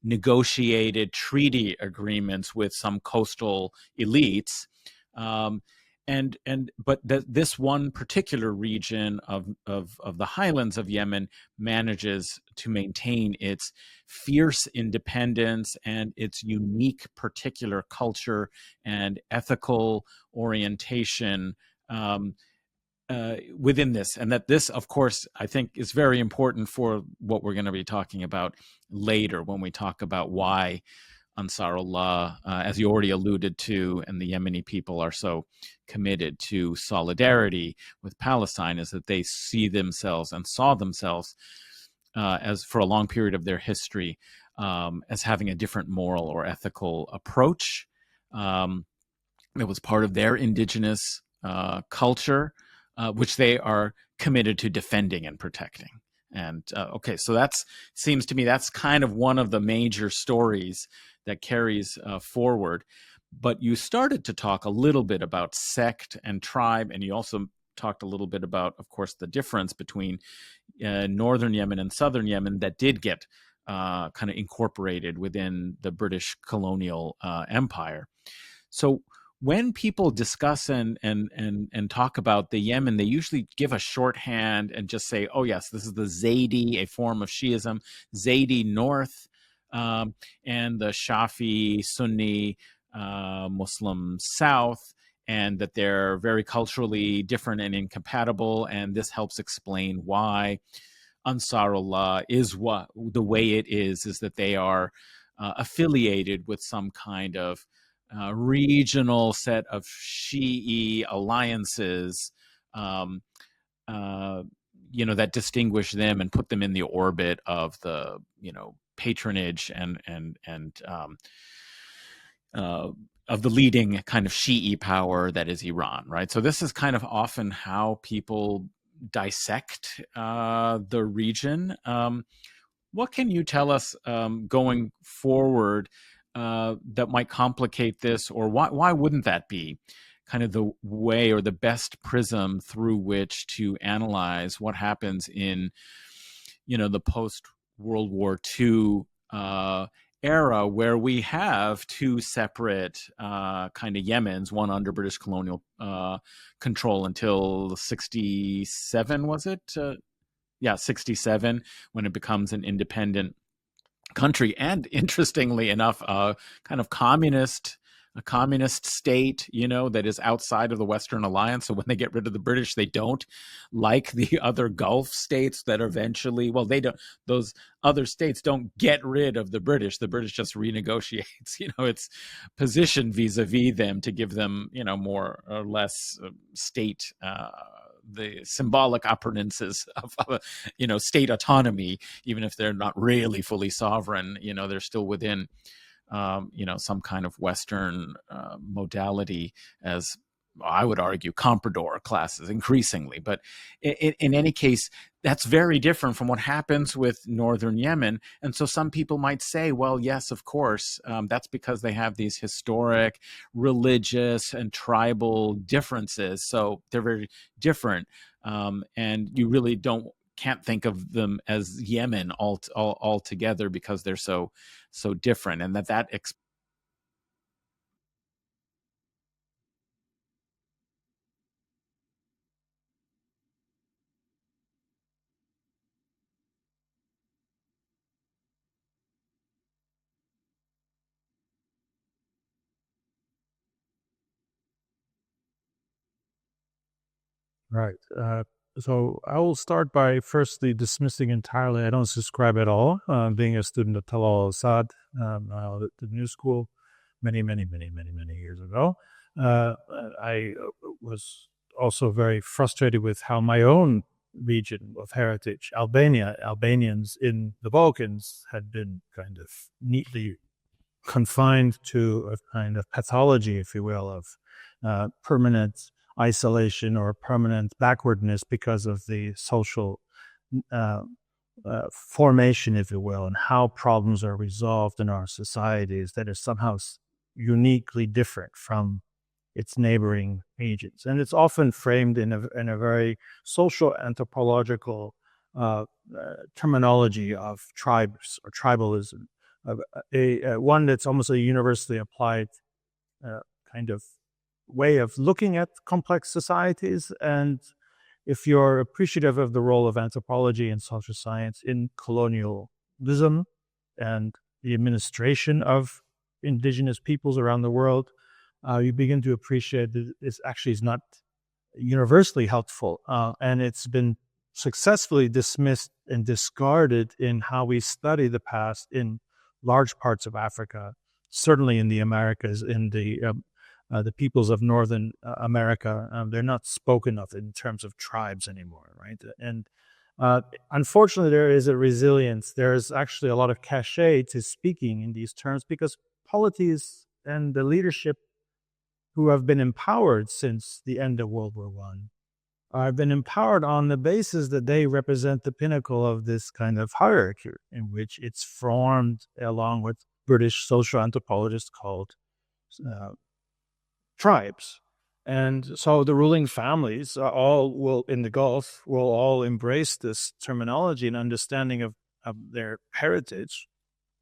negotiated treaty agreements with some coastal elites. But this one particular region of the highlands of Yemen manages to maintain its fierce independence and its unique particular culture and ethical orientation within this. And that this, of course, I think is very important for what we're going to be talking about later when we talk about why Ansarullah, as you already alluded to, and the Yemeni people are so committed to solidarity with Palestine, is that they see themselves and saw themselves as, for a long period of their history, as having a different moral or ethical approach. It was part of their indigenous culture, which they are committed to defending and protecting. And okay, so that's seems to me that's kind of one of the major stories that carries forward. But you started to talk a little bit about sect and tribe, and you also talked a little bit about, of course, the difference between northern Yemen and southern Yemen that did get kind of incorporated within the British colonial empire. So when people discuss and talk about the Yemen, they usually give a shorthand and just say, oh, yes, this is the Zaydi, a form of Shiism, Zaydi north, and the Shafi, Sunni, Muslim south, and that they're very culturally different and incompatible. And this helps explain why Ansarullah is the way it is that they are affiliated with some kind of regional set of Shi'i alliances, that distinguish them and put them in the orbit of the, patronage and of the leading kind of Shi'i power that is Iran, right? So this is kind of often how people dissect the region. What can you tell us going forward that might complicate this, or why wouldn't that be kind of the way or the best prism through which to analyze what happens in, the post-World War II era, where we have two separate kind of Yemens, one under British colonial control until 67, was it? 67, when it becomes an independent country, and interestingly enough, a communist state, that is outside of the Western Alliance. So when they get rid of the British, they don't, like the other Gulf states that eventually, those other states don't get rid of the British. The British just renegotiates, its position vis-a-vis them to give them, more or less state, the symbolic appurtenances of state autonomy, even if they're not really fully sovereign. They're still within some kind of Western modality, as I would argue comprador classes increasingly. But in any case, that's very different from what happens with northern Yemen. And so some people might say, well, yes, of course, that's because they have these historic, religious, and tribal differences. So they're very different. And you really can't think of them as Yemen altogether because they're so different. And that Right. So I will start by firstly dismissing entirely. I don't subscribe at all. Being a student of Talal al-Assad, at the New School many, many, many, many, many years ago, I was also very frustrated with how my own region of heritage, Albanians in the Balkans, had been kind of neatly confined to a kind of pathology, if you will, of permanent isolation or permanent backwardness because of the social formation, if you will, and how problems are resolved in our societies that is somehow uniquely different from its neighboring regions. And it's often framed in a very social anthropological terminology of tribes or tribalism, one that's almost a universally applied kind of way of looking at complex societies. And if you're appreciative of the role of anthropology and social science in colonialism and the administration of indigenous peoples around the world, you begin to appreciate that this actually is not universally helpful. And it's been successfully dismissed and discarded in how we study the past in large parts of Africa, certainly in the Americas, in the peoples of Northern America. They're not spoken of in terms of tribes anymore, right? And unfortunately, there is a resilience. There's actually a lot of cachet to speaking in these terms because polities and the leadership who have been empowered since the end of World War I have been empowered on the basis that they represent the pinnacle of this kind of hierarchy in which it's formed along with British social anthropologists called tribes. And so the ruling families in the Gulf will all embrace this terminology and understanding of their heritage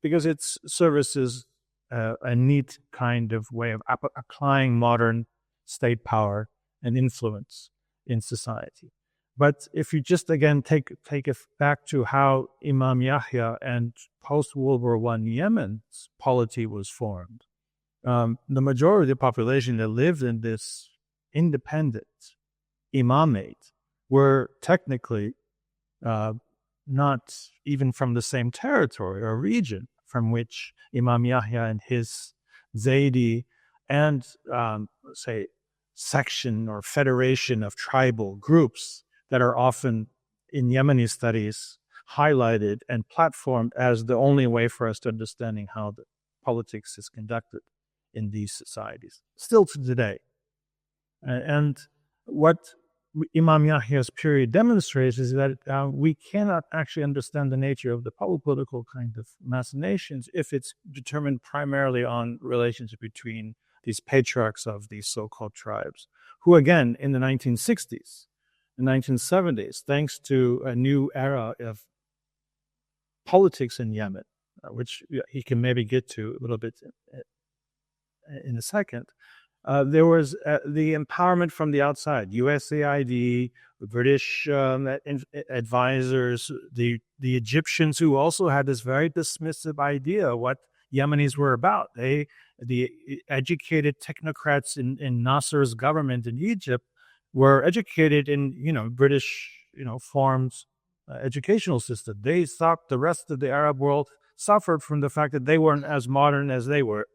because it services a neat kind of way of applying modern state power and influence in society. But if you just again take it back to how Imam Yahya and post-World War I Yemen's polity was formed, the majority of the population that lived in this independent imamate were technically not even from the same territory or region from which Imam Yahya and his Zaydi and, say, section or federation of tribal groups that are often in Yemeni studies highlighted and platformed as the only way for us to understanding how the politics is conducted in these societies, still to today. And what Imam Yahya's period demonstrates is that we cannot actually understand the nature of the political kind of machinations if it's determined primarily on relationship between these patriarchs of these so-called tribes, who again, in the 1960s, the 1970s, thanks to a new era of politics in Yemen, which he can maybe get to a little bit in a second, there was the empowerment from the outside, USAID, British advisors, the Egyptians who also had this very dismissive idea of what Yemenis were about. The educated technocrats in Nasser's government in Egypt were educated in, British, forms educational system. They thought the rest of the Arab world suffered from the fact that they weren't as modern as they were.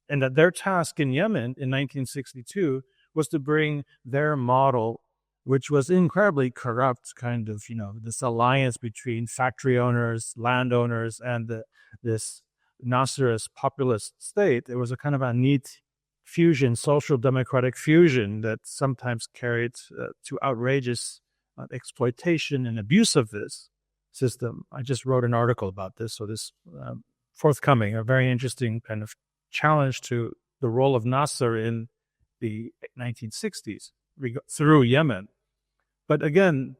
And that their task in Yemen in 1962 was to bring their model, which was incredibly corrupt, kind of, this alliance between factory owners, landowners, and this Nasserist populist state. It was a kind of a neat fusion, social democratic fusion that sometimes carried to outrageous exploitation and abuse of this system. I just wrote an article about this, so this forthcoming, a very interesting kind of challenge to the role of Nasser in the 1960s through Yemen. But again,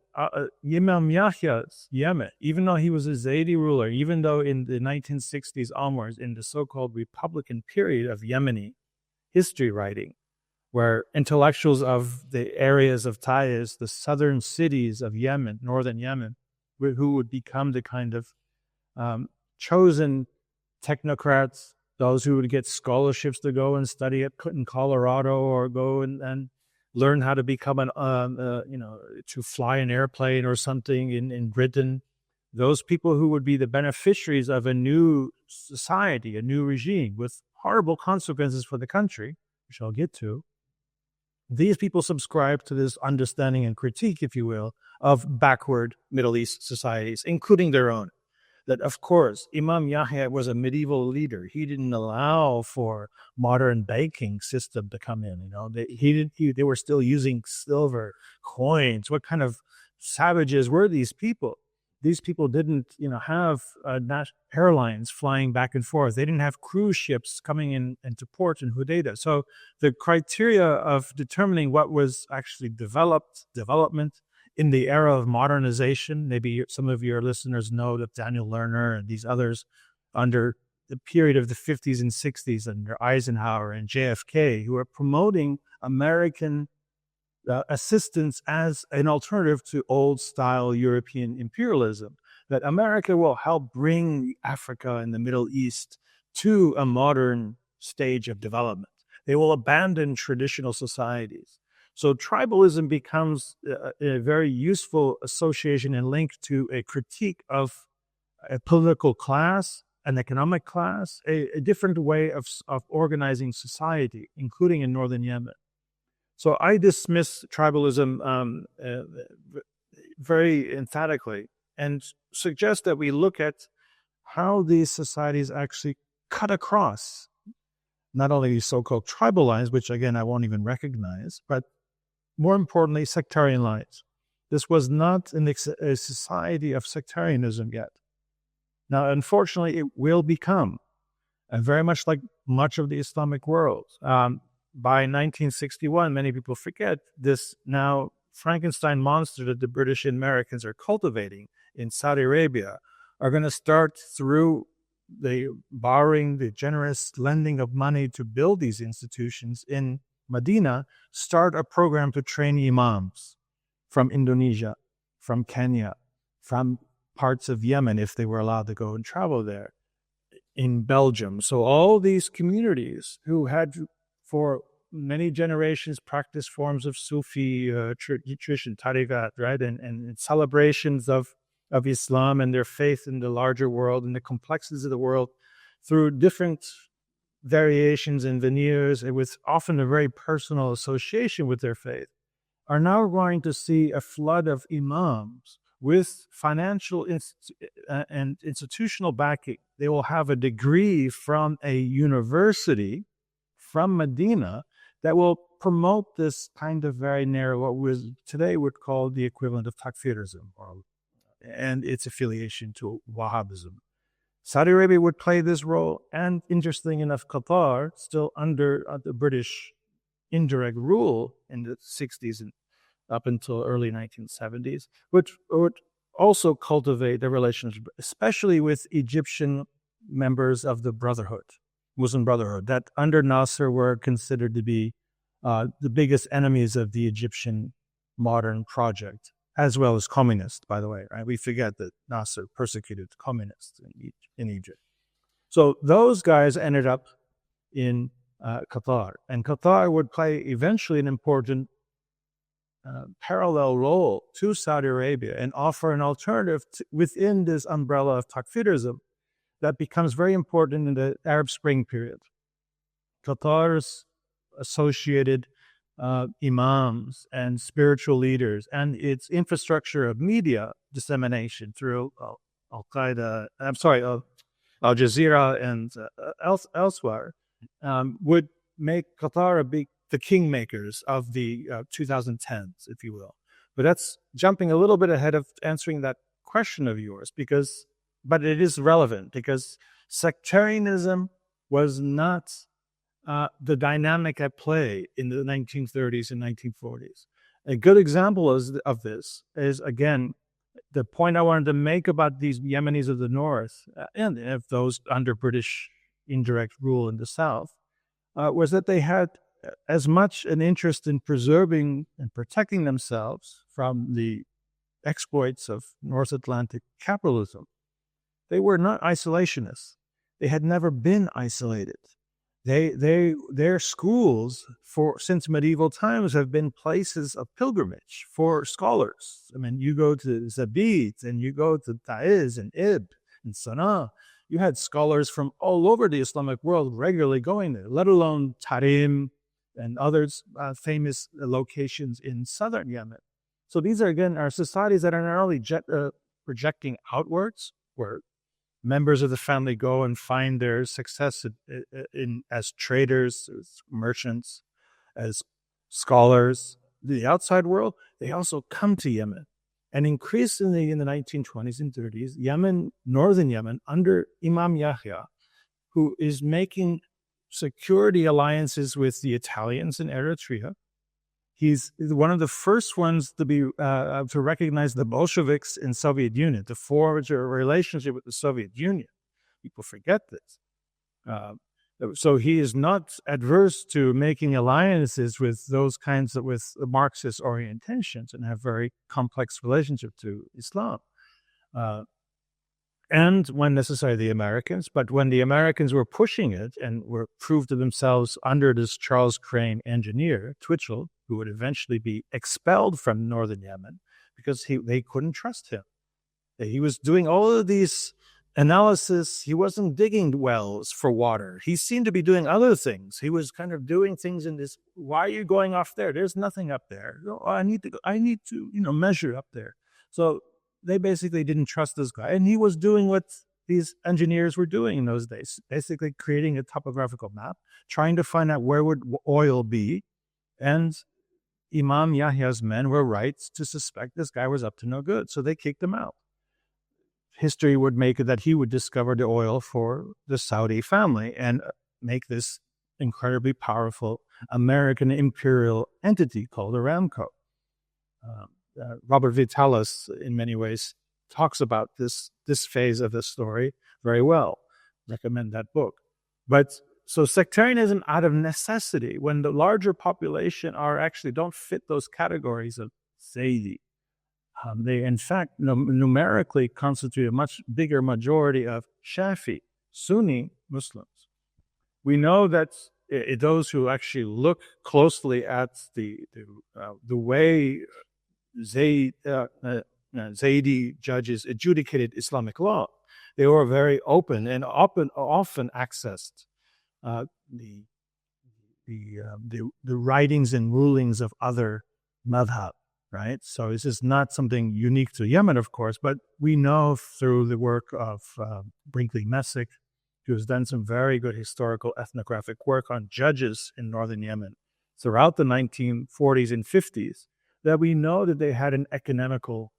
Imam Yahya's Yemen, even though he was a Zaydi ruler, even though in the 1960s onwards, in the so-called Republican period of Yemeni history writing, where intellectuals of the areas of Taiz, the southern cities of Yemen, northern Yemen, who would become the kind of chosen technocrats, those who would get scholarships to go and study in Colorado or go and learn how to become to fly an airplane or something in Britain. Those people who would be the beneficiaries of a new society, a new regime with horrible consequences for the country, which I'll get to. These people subscribe to this understanding and critique, if you will, of backward Middle East societies, including their own. That, of course, Imam Yahya was a medieval leader. He didn't allow for modern banking system to come in. They were still using silver coins. What kind of savages were these people? These people didn't, have airlines flying back and forth. They didn't have cruise ships coming into port in Hodeidah. So the criteria of determining what was actually development in the era of modernization, maybe some of your listeners know that Daniel Lerner and these others under the period of the 50s and 60s under Eisenhower and JFK, who are promoting American assistance as an alternative to old-style European imperialism, that America will help bring Africa and the Middle East to a modern stage of development. They will abandon traditional societies. So tribalism becomes a very useful association and link to a critique of a political class, an economic class, a different way of organizing society, including in northern Yemen. So I dismiss tribalism very emphatically and suggest that we look at how these societies actually cut across not only so-called tribal lines, which again I won't even recognize, but more importantly, sectarian lines. This was not a society of sectarianism yet. Now, unfortunately, it will become, very much like much of the Islamic world. By 1961, many people forget this now Frankenstein monster that the British and Americans are cultivating in Saudi Arabia are going to start through the borrowing, the generous lending of money to build these institutions in Medina, start a program to train imams from Indonesia, from Kenya, from parts of Yemen, if they were allowed to go and travel there, in Belgium. So all these communities who had for many generations practiced forms of Sufi tradition, tariqat, right, and celebrations of Islam and their faith in the larger world and the complexities of the world through different variations and veneers, and with often a very personal association with their faith, are now going to see a flood of imams with financial and institutional backing. They will have a degree from a university from Medina that will promote this kind of very narrow, what we today would call the equivalent of takfirism, and its affiliation to Wahhabism. Saudi Arabia would play this role, and interesting enough, Qatar, still under the British indirect rule in the 60s and up until early 1970s, would also cultivate a relationship, especially with Egyptian members of the Brotherhood, Muslim Brotherhood, that under Nasser were considered to be the biggest enemies of the Egyptian modern project, as well as communists, by the way, right? We forget that Nasser persecuted communists in Egypt. So those guys ended up in Qatar, and Qatar would play eventually an important parallel role to Saudi Arabia and offer an alternative within this umbrella of takfirism that becomes very important in the Arab Spring period. Qatar's associated imams and spiritual leaders and its infrastructure of media dissemination through Al-Qaeda, Al Jazeera and elsewhere, would make Qatar the kingmakers of the 2010s, if you will. But that's jumping a little bit ahead of answering that question of yours, but it is relevant because sectarianism was not the dynamic at play in the 1930s and 1940s. A good example of this is, again, the point I wanted to make about these Yemenis of the north and of those under British indirect rule in the south, was that they had as much an interest in preserving and protecting themselves from the exploits of North Atlantic capitalism. They were not isolationists. They had never been isolated. Their schools since medieval times have been places of pilgrimage for scholars. I mean, you go to Zabit and you go to Taiz and Ib and Sana'a. You had scholars from all over the Islamic world regularly going there, let alone Tarim and others famous locations in southern Yemen. So these are societies that are not only projecting outwards, where members of the family go and find their success as traders, as merchants, as scholars, the outside world, they also come to Yemen. And increasingly in the 1920s and 30s, northern Yemen, under Imam Yahya, who is making security alliances with the Italians in Eritrea. He's one of the first ones to recognize the Bolsheviks in Soviet Union, to forge a relationship with the Soviet Union. People forget this. So he is not adverse to making alliances with those kinds of with Marxist orientations and have very complex relationship to Islam. And when necessary, the Americans. But when the Americans were pushing it and were proved to themselves under this Charles Crane engineer, Twitchell, who would eventually be expelled from northern Yemen because they couldn't trust him. He was doing all of these analysis. He wasn't digging wells for water. He seemed to be doing other things. He was kind of doing things in this. Why are you going off there? There's nothing up there. No, I need to measure up there. So they basically didn't trust this guy. And he was doing what these engineers were doing in those days, basically creating a topographical map, trying to find out where would oil be. And Imam Yahya's men were right to suspect this guy was up to no good. So they kicked him out. History would make it that he would discover the oil for the Saudi family and make this incredibly powerful American imperial entity called Aramco. Robert Vitalis, in many ways, talks about this phase of the story very well. Recommend that book. But so sectarianism out of necessity, when the larger population don't fit those categories of Zaidi, they in fact numerically constitute a much bigger majority of Shafi, Sunni Muslims. We know that those who actually look closely at the way Zaidi judges adjudicated Islamic law, they were very open and often accessed the writings and rulings of other madhab, right? So this is not something unique to Yemen, of course, but we know through the work of Brinkley Messick, who has done some very good historical ethnographic work on judges in northern Yemen throughout the 1940s and 50s, that we know that they had an economical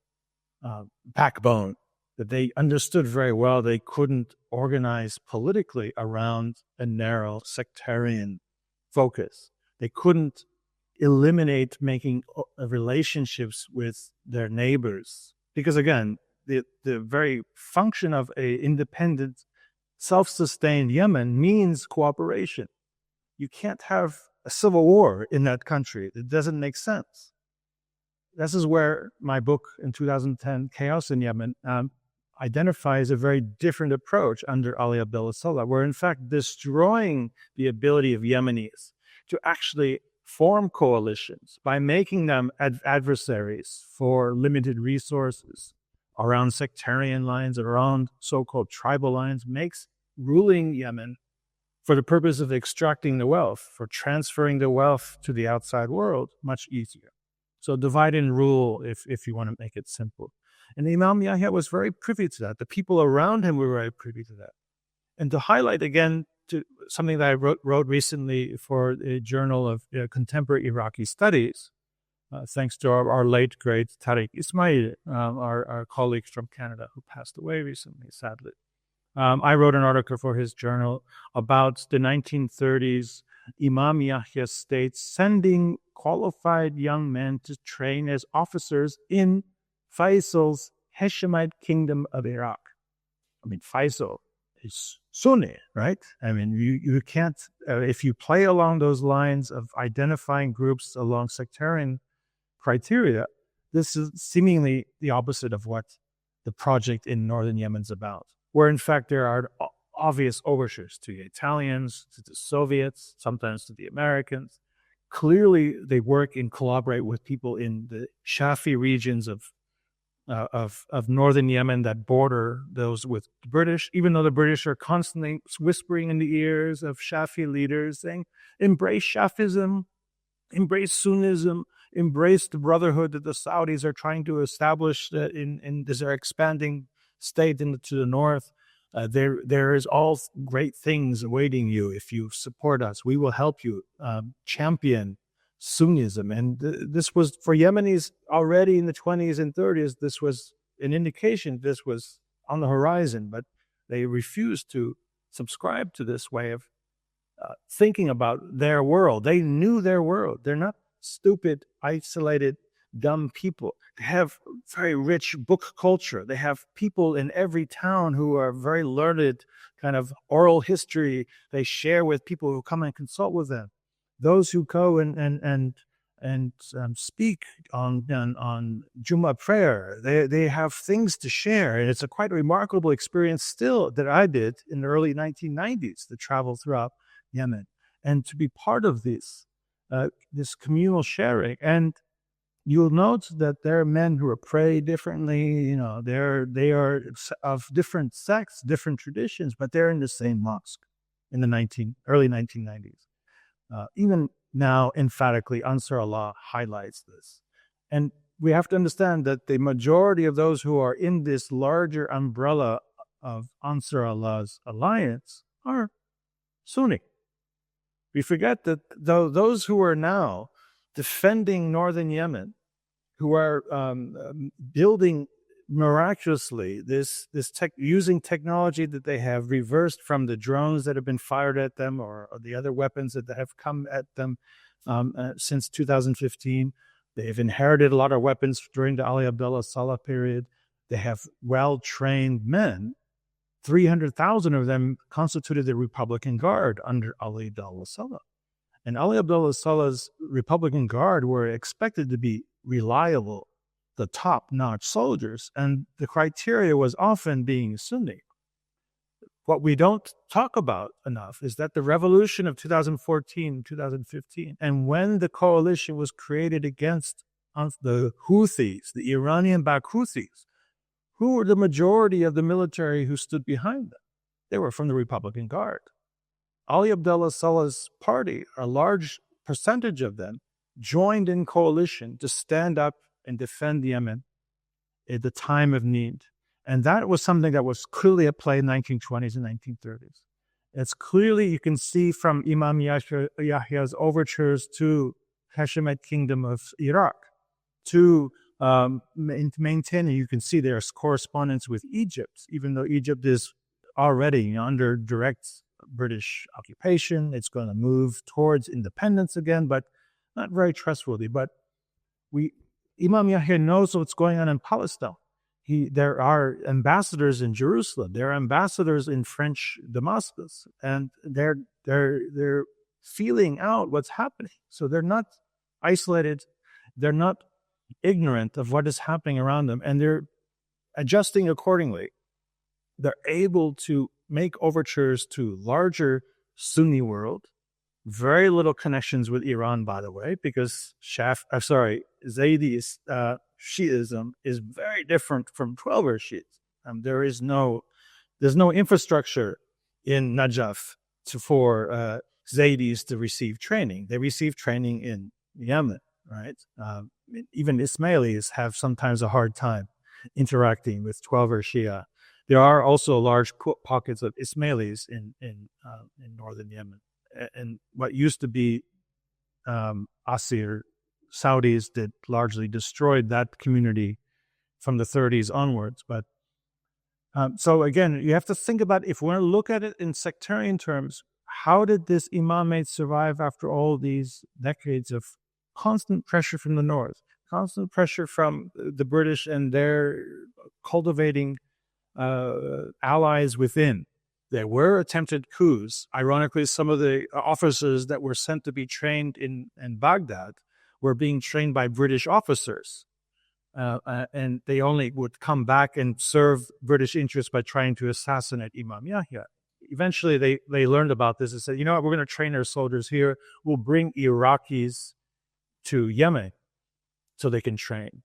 backbone, that they understood very well they couldn't organize politically around a narrow sectarian focus. They couldn't eliminate making relationships with their neighbors. Because again, the very function of an independent, self-sustained Yemen means cooperation. You can't have a civil war in that country. It doesn't make sense. This is where my book in 2010, Chaos in Yemen, identifies a very different approach under Ali Abdullah Saleh, where in fact destroying the ability of Yemenis to actually form coalitions by making them adversaries for limited resources around sectarian lines, around so-called tribal lines, makes ruling Yemen for the purpose of extracting the wealth, for transferring the wealth to the outside world, much easier. So divide and rule, if you want to make it simple. And Imam Yahya was very privy to that. The people around him were very privy to that. And to highlight again to something that I wrote recently for a journal of contemporary Iraqi studies, thanks to our late great Tariq Ismail, our colleague from Canada who passed away recently, sadly. I wrote an article for his journal about the 1930s Imam Yahya state sending qualified young men to train as officers in Faisal's Hashemite kingdom of Iraq. I mean, Faisal is Sunni, right? I mean, you can't, if you play along those lines of identifying groups along sectarian criteria, this is seemingly the opposite of what the project in northern Yemen's about, where in fact there are obvious overtures to the Italians, to the Soviets, sometimes to the Americans. Clearly, they work and collaborate with people in the Shafi regions of northern Yemen that border those with the British, even though the British are constantly whispering in the ears of Shafi leaders saying, embrace Shafism, embrace Sunnism, embrace the brotherhood that the Saudis are trying to establish in this expanding state to the north. There is all great things awaiting you if you support us. We will help you champion Sunnism. And this was, for Yemenis already in the 20s and 30s, this was an indication this was on the horizon, but they refused to subscribe to this way of thinking about their world. They knew their world. They're not stupid, isolated dumb people. They have very rich book culture. They have people in every town who are very learned, kind of oral history they share with people who come and consult with them. Those who go and speak on Jummah prayer, they have things to share, and it's a quite remarkable experience still that I did in the early 1990s to travel throughout Yemen and to be part of this communal sharing. And you'll note that there are men who are prayed differently. They are of different sects, different traditions, but they're in the same mosque in the early 1990s. Even now, emphatically, Ansarullah highlights this. And we have to understand that the majority of those who are in this larger umbrella of Ansarullah's alliance are Sunni. We forget that those who are now defending northern Yemen, who are building miraculously using technology that they have reversed from the drones that have been fired at them or the other weapons that have come at them since 2015. They've inherited a lot of weapons during the Ali Abdullah Saleh period. They have well-trained men. 300,000 of them constituted the Republican Guard under Ali Abdullah Saleh. And Ali Abdullah Saleh's Republican Guard were expected to be reliable, the top-notch soldiers, and the criteria was often being Sunni. What we don't talk about enough is that the revolution of 2014, 2015, and when the coalition was created against the Houthis, the Iranian-backed Houthis, who were the majority of the military who stood behind them? They were from the Republican Guard. Ali Abdullah Saleh's party, a large percentage of them, joined in coalition to stand up and defend Yemen at the time of need. And that was something that was clearly at play in the 1920s and 1930s. It's clearly, you can see from Imam Yahya's overtures to Hashemite Kingdom of Iraq, to maintaining, you can see there's correspondence with Egypt, even though Egypt is already under direct British occupation. It's going to move towards independence again, but not very trustworthy. But Imam Yahya knows what's going on in Palestine. There are ambassadors in Jerusalem. There are ambassadors in French Damascus, and they're feeling out what's happening. So they're not isolated. They're not ignorant of what is happening around them, and they're adjusting accordingly. They're able to make overtures to larger Sunni world. Very little connections with Iran, by the way, because Zaidi Shiism is very different from Twelver Shiism. There's no infrastructure in Najaf for Zaidis to receive training. They receive training in Yemen, right? Even Ismailis have sometimes a hard time interacting with Twelver Shia. There are also large pockets of Ismailis in northern Yemen. And what used to be Asir, Saudis that largely destroyed that community from the 30s onwards. But so again, you have to think about, if we want to look at it in sectarian terms, how did this imamate survive after all these decades of constant pressure from the north, constant pressure from the British and their cultivating allies within? There were attempted coups. Ironically, some of the officers that were sent to be trained in Baghdad were being trained by British officers. And they only would come back and serve British interests by trying to assassinate Imam Yahya. Eventually, they learned about this and said, you know what, we're going to train our soldiers here. We'll bring Iraqis to Yemen so they can train.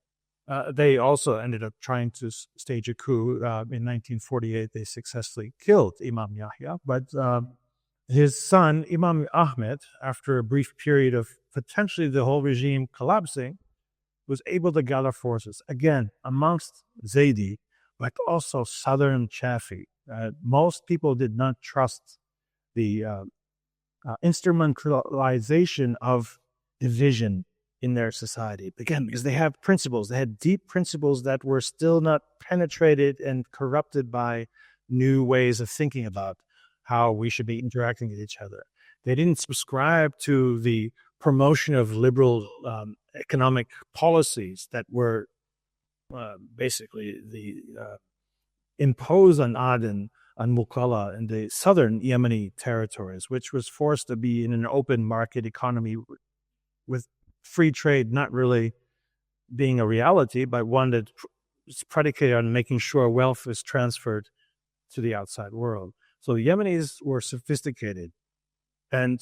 They also ended up trying to stage a coup. In 1948, they successfully killed Imam Yahya. But his son, Imam Ahmed, after a brief period of potentially the whole regime collapsing, was able to gather forces, again, amongst Zaidi, but also Southern Chafi. Most people did not trust the instrumentalization of division in their society. Again, because they have principles. They had deep principles that were still not penetrated and corrupted by new ways of thinking about how we should be interacting with each other. They didn't subscribe to the promotion of liberal economic policies that were basically imposed on Aden, on Mukalla, in the southern Yemeni territories, which was forced to be in an open market economy with free trade not really being a reality, but one that is predicated on making sure wealth is transferred to the outside world. So the Yemenis were sophisticated. And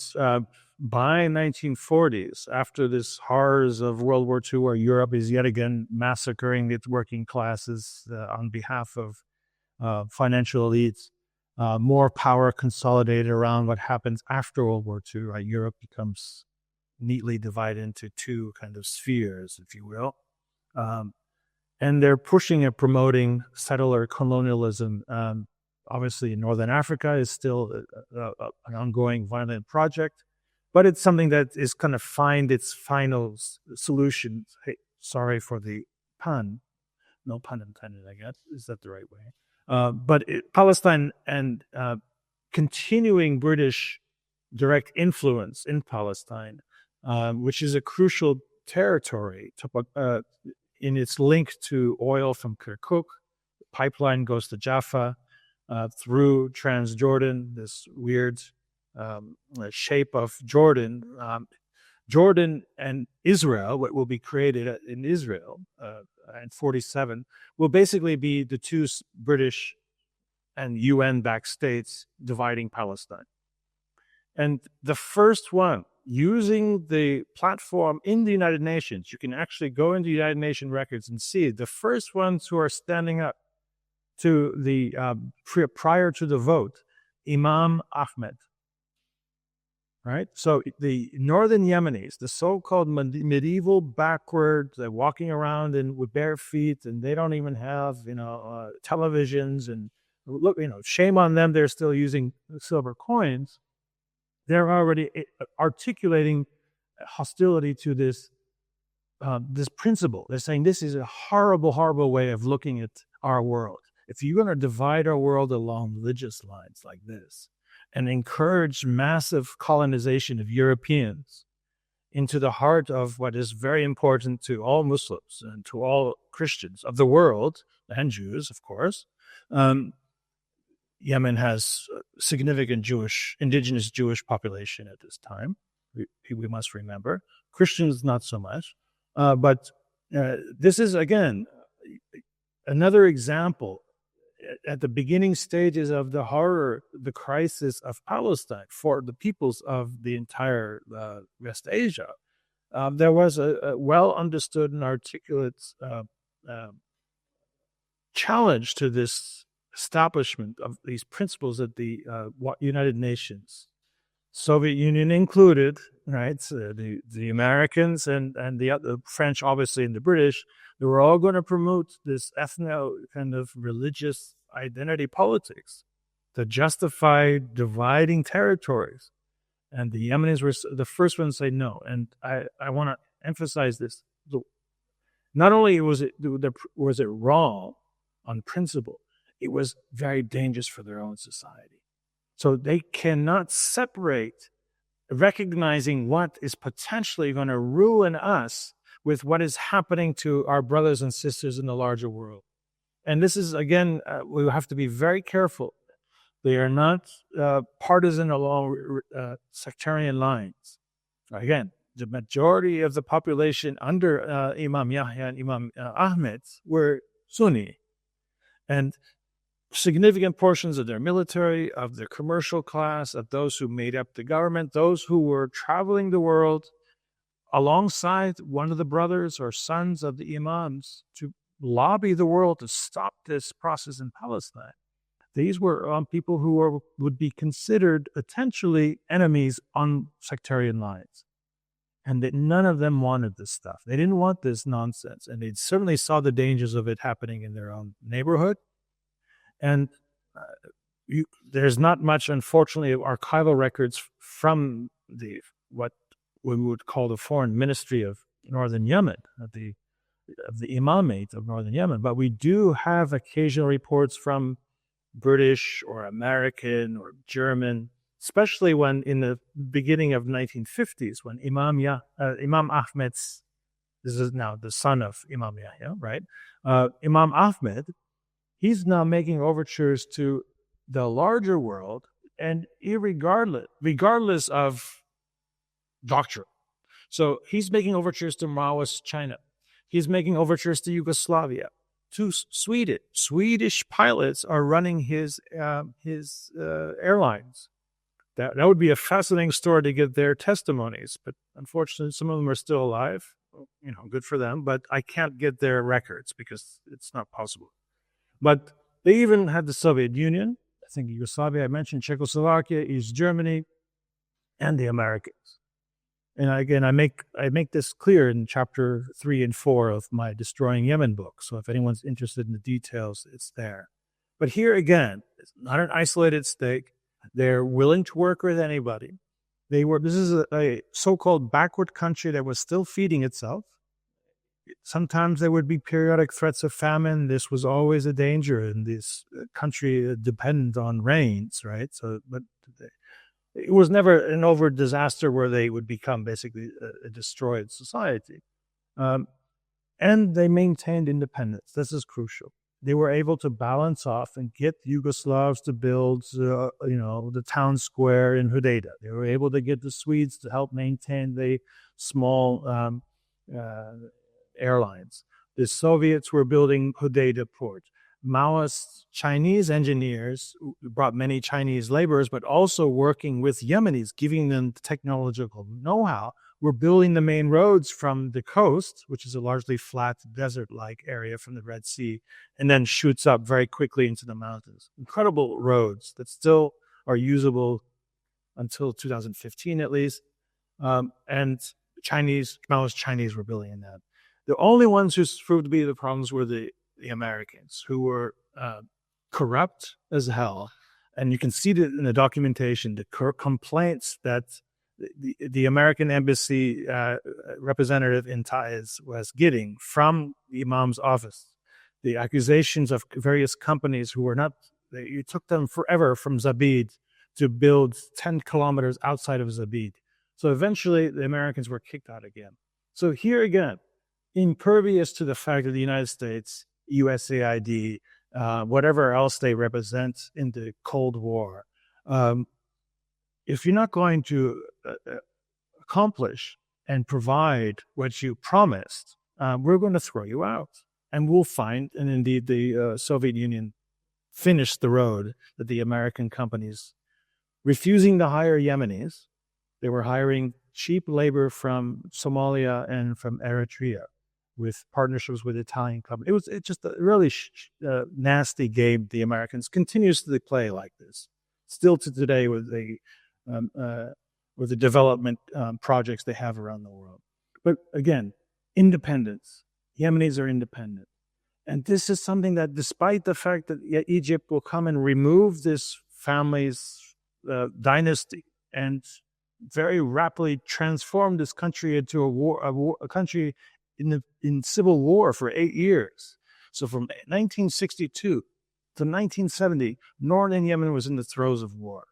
by 1940s, after this horrors of World War II, where Europe is yet again massacring its working classes on behalf of financial elites, more power consolidated around what happens after World War II, right? Europe becomes neatly divided into two kind of spheres, if you will. And they're pushing and promoting settler colonialism. Obviously, in Northern Africa is still an ongoing violent project, but it's something that is going to find its final solution. Hey, sorry for the pun. No pun intended, I guess. Is that the right way? But Palestine and continuing British direct influence in Palestine, which is a crucial territory in its link to oil from Kirkuk. The pipeline goes to Jaffa through Transjordan, this weird shape of Jordan. Jordan and Israel, what will be created in Israel in 47, will basically be the two British and UN-backed states dividing Palestine. And the first one, using the platform in the United Nations, you can actually go into the United Nations records and see the first ones who are standing up to the prior to the vote, Imam Ahmed. Right? So the northern Yemenis, the so-called medieval backward, they're walking around with bare feet, and they don't even have, televisions. And look, shame on them, they're still using silver coins. They're already articulating hostility to this principle. They're saying this is a horrible, horrible way of looking at our world. If you're going to divide our world along religious lines like this and encourage massive colonization of Europeans into the heart of what is very important to all Muslims and to all Christians of the world, and Jews, of course, Yemen has significant indigenous Jewish population at this time. We must remember. Christians, not so much. But this is, again, another example at the beginning stages of the horror, the crisis of Palestine for the peoples of the entire West Asia. There was a well-understood and articulate challenge to this establishment of these principles at the United Nations, Soviet Union included, right? So the Americans and the French, obviously, and the British, they were all going to promote this ethno kind of religious identity politics to justify dividing territories. And the Yemenis were the first ones to say no. And I want to emphasize this. Not only was it wrong on principle, it was very dangerous for their own society. So they cannot separate recognizing what is potentially going to ruin us with what is happening to our brothers and sisters in the larger world. And this is, again, we have to be very careful. They are not partisan along sectarian lines. Again, the majority of the population under Imam Yahya and Imam Ahmed were Sunni. And significant portions of their military, of their commercial class, of those who made up the government, those who were traveling the world alongside one of the brothers or sons of the imams to lobby the world to stop this process in Palestine. These were people who would be considered potentially enemies on sectarian lines. And that none of them wanted this stuff. They didn't want this nonsense. And they certainly saw the dangers of it happening in their own neighborhood. And there's not much, unfortunately, of archival records from what we would call the foreign ministry of northern Yemen, of the imamate of northern Yemen. But we do have occasional reports from British or American or German especially when in the beginning of 1950s, when Imam Ahmed's, this is now the son of Imam Yahya, right? Imam Ahmed, he's now making overtures to the larger world, and regardless of doctrine. So he's making overtures to Maoist China. He's making overtures to Yugoslavia, to Sweden. Swedish pilots are running his airlines. That would be a fascinating story to get their testimonies, but unfortunately, some of them are still alive. Good for them, but I can't get their records because it's not possible. But they even had the Soviet Union, I think Yugoslavia, I mentioned Czechoslovakia, East Germany, and the Americans. And again, I make this clear in chapter 3 and 4 of my Destroying Yemen book. So if anyone's interested in the details, it's there. But here again, it's not an isolated state. They're willing to work with anybody. This is a so-called backward country that was still feeding itself. Sometimes there would be periodic threats of famine. This was always a danger in this country dependent on rains, right? But it was never an overt disaster where they would become basically a destroyed society. And they maintained independence. This is crucial. They were able to balance off and get Yugoslavs to build, the town square in Hodeidah. They were able to get the Swedes to help maintain the small airlines. The Soviets were building Hodeidah port. Maoist Chinese engineers brought many Chinese laborers, but also working with Yemenis, giving them the technological know-how. We're building the main roads from the coast, which is a largely flat desert-like area from the Red Sea, and then shoots up very quickly into the mountains. Incredible roads that still are usable until 2015 at least. And Maoist Chinese were building in that. The only ones who proved to be the problems were the Americans, who were corrupt as hell. And you can see that in the documentation, the complaints that the American embassy representative in Taiz was getting from the Imam's office. The accusations of various companies who were not, it took them forever from Zabid to build 10 kilometers outside of Zabid. So eventually the Americans were kicked out again. So here again, impervious to the fact that the United States, USAID, whatever else they represent in the Cold War, if you're not going to accomplish and provide what you promised, we're going to throw you out. And we'll find, and indeed the Soviet Union finished the road that the American companies, refusing to hire Yemenis, they were hiring cheap labor from Somalia and from Eritrea with partnerships with Italian companies. It's just a really nasty game the Americans continuously play like this. Still to today with the development projects they have around the world. But again, independence. Yemenis are independent. And this is something that despite the fact that Egypt will come and remove this family's dynasty and very rapidly transform this country into a country in civil war for 8 years. So from 1962 to 1970, northern Yemen was in the throes of war,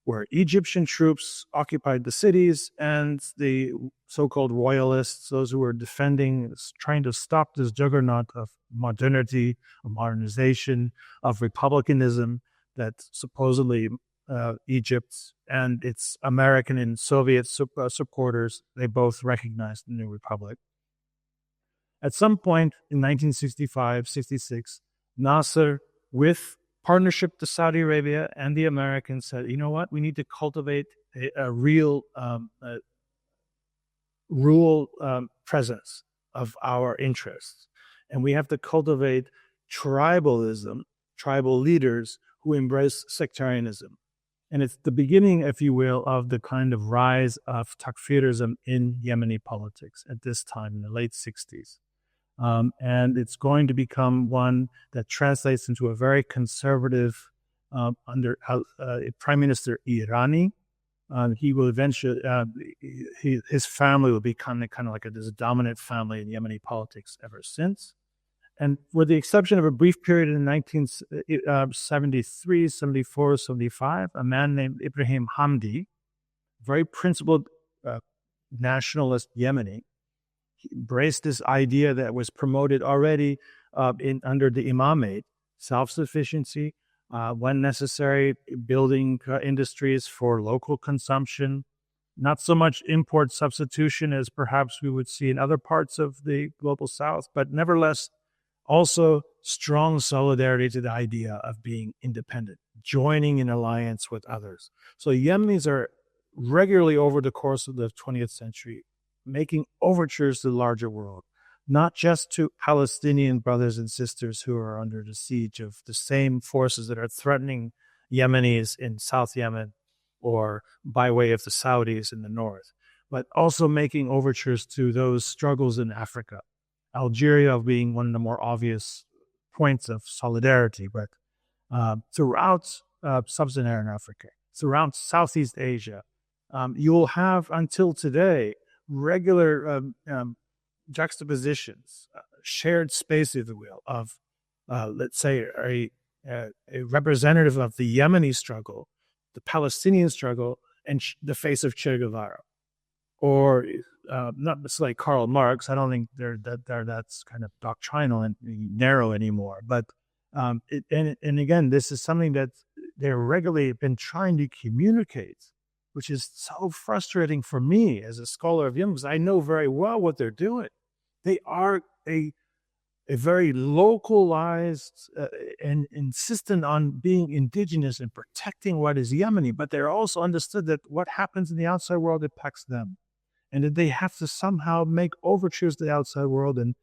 where Egyptian troops occupied the cities and the so-called royalists, those who were defending, trying to stop this juggernaut of modernity, of modernization, of republicanism that supposedly Egypt and its American and Soviet supporters, they both recognized the new republic. At some point in 1965-66, Nasser, with partnership to Saudi Arabia and the Americans, said, you know what, we need to cultivate a real rural presence of our interests. And we have to cultivate tribalism, tribal leaders who embrace sectarianism. And it's the beginning, if you will, of the kind of rise of Takfirism in Yemeni politics at this time in the late 60s. And it's going to become one that translates into a very conservative, under Prime Minister Irani. He will eventually, his family will become kind of like this dominant family in Yemeni politics ever since. And with the exception of a brief period in 1973, 74, 75, a man named Ibrahim Hamdi, very principled nationalist Yemeni, he embraced this idea that was promoted already under the imamate, self-sufficiency, when necessary, building industries for local consumption, not so much import substitution as perhaps we would see in other parts of the global south, but nevertheless, also strong solidarity to the idea of being independent, joining in alliance with others. So Yemenis are regularly over the course of the 20th century making overtures to the larger world, not just to Palestinian brothers and sisters who are under the siege of the same forces that are threatening Yemenis in South Yemen or by way of the Saudis in the north, but also making overtures to those struggles in Africa. Algeria being one of the more obvious points of solidarity, but throughout sub-Saharan Africa, throughout Southeast Asia, you will have until today regular juxtapositions, shared space, if you will, of, let's say, a representative of the Yemeni struggle, the Palestinian struggle, and the face of Che Guevara. Or not necessarily Karl Marx. I don't think that's kind of doctrinal and narrow anymore. But and again, this is something that they're regularly been trying to communicate, which is so frustrating for me as a scholar of Yemen, because I know very well what they're doing. They are a very localized and insistent on being indigenous and protecting what is Yemeni, but they're also understood that what happens in the outside world impacts them, and that they have to somehow make overtures to the outside world and,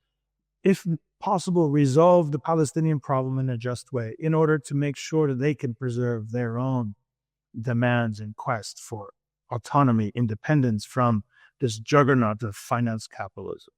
if possible, resolve the Palestinian problem in a just way in order to make sure that they can preserve their own demands and quest for autonomy, independence from this juggernaut of finance capitalism.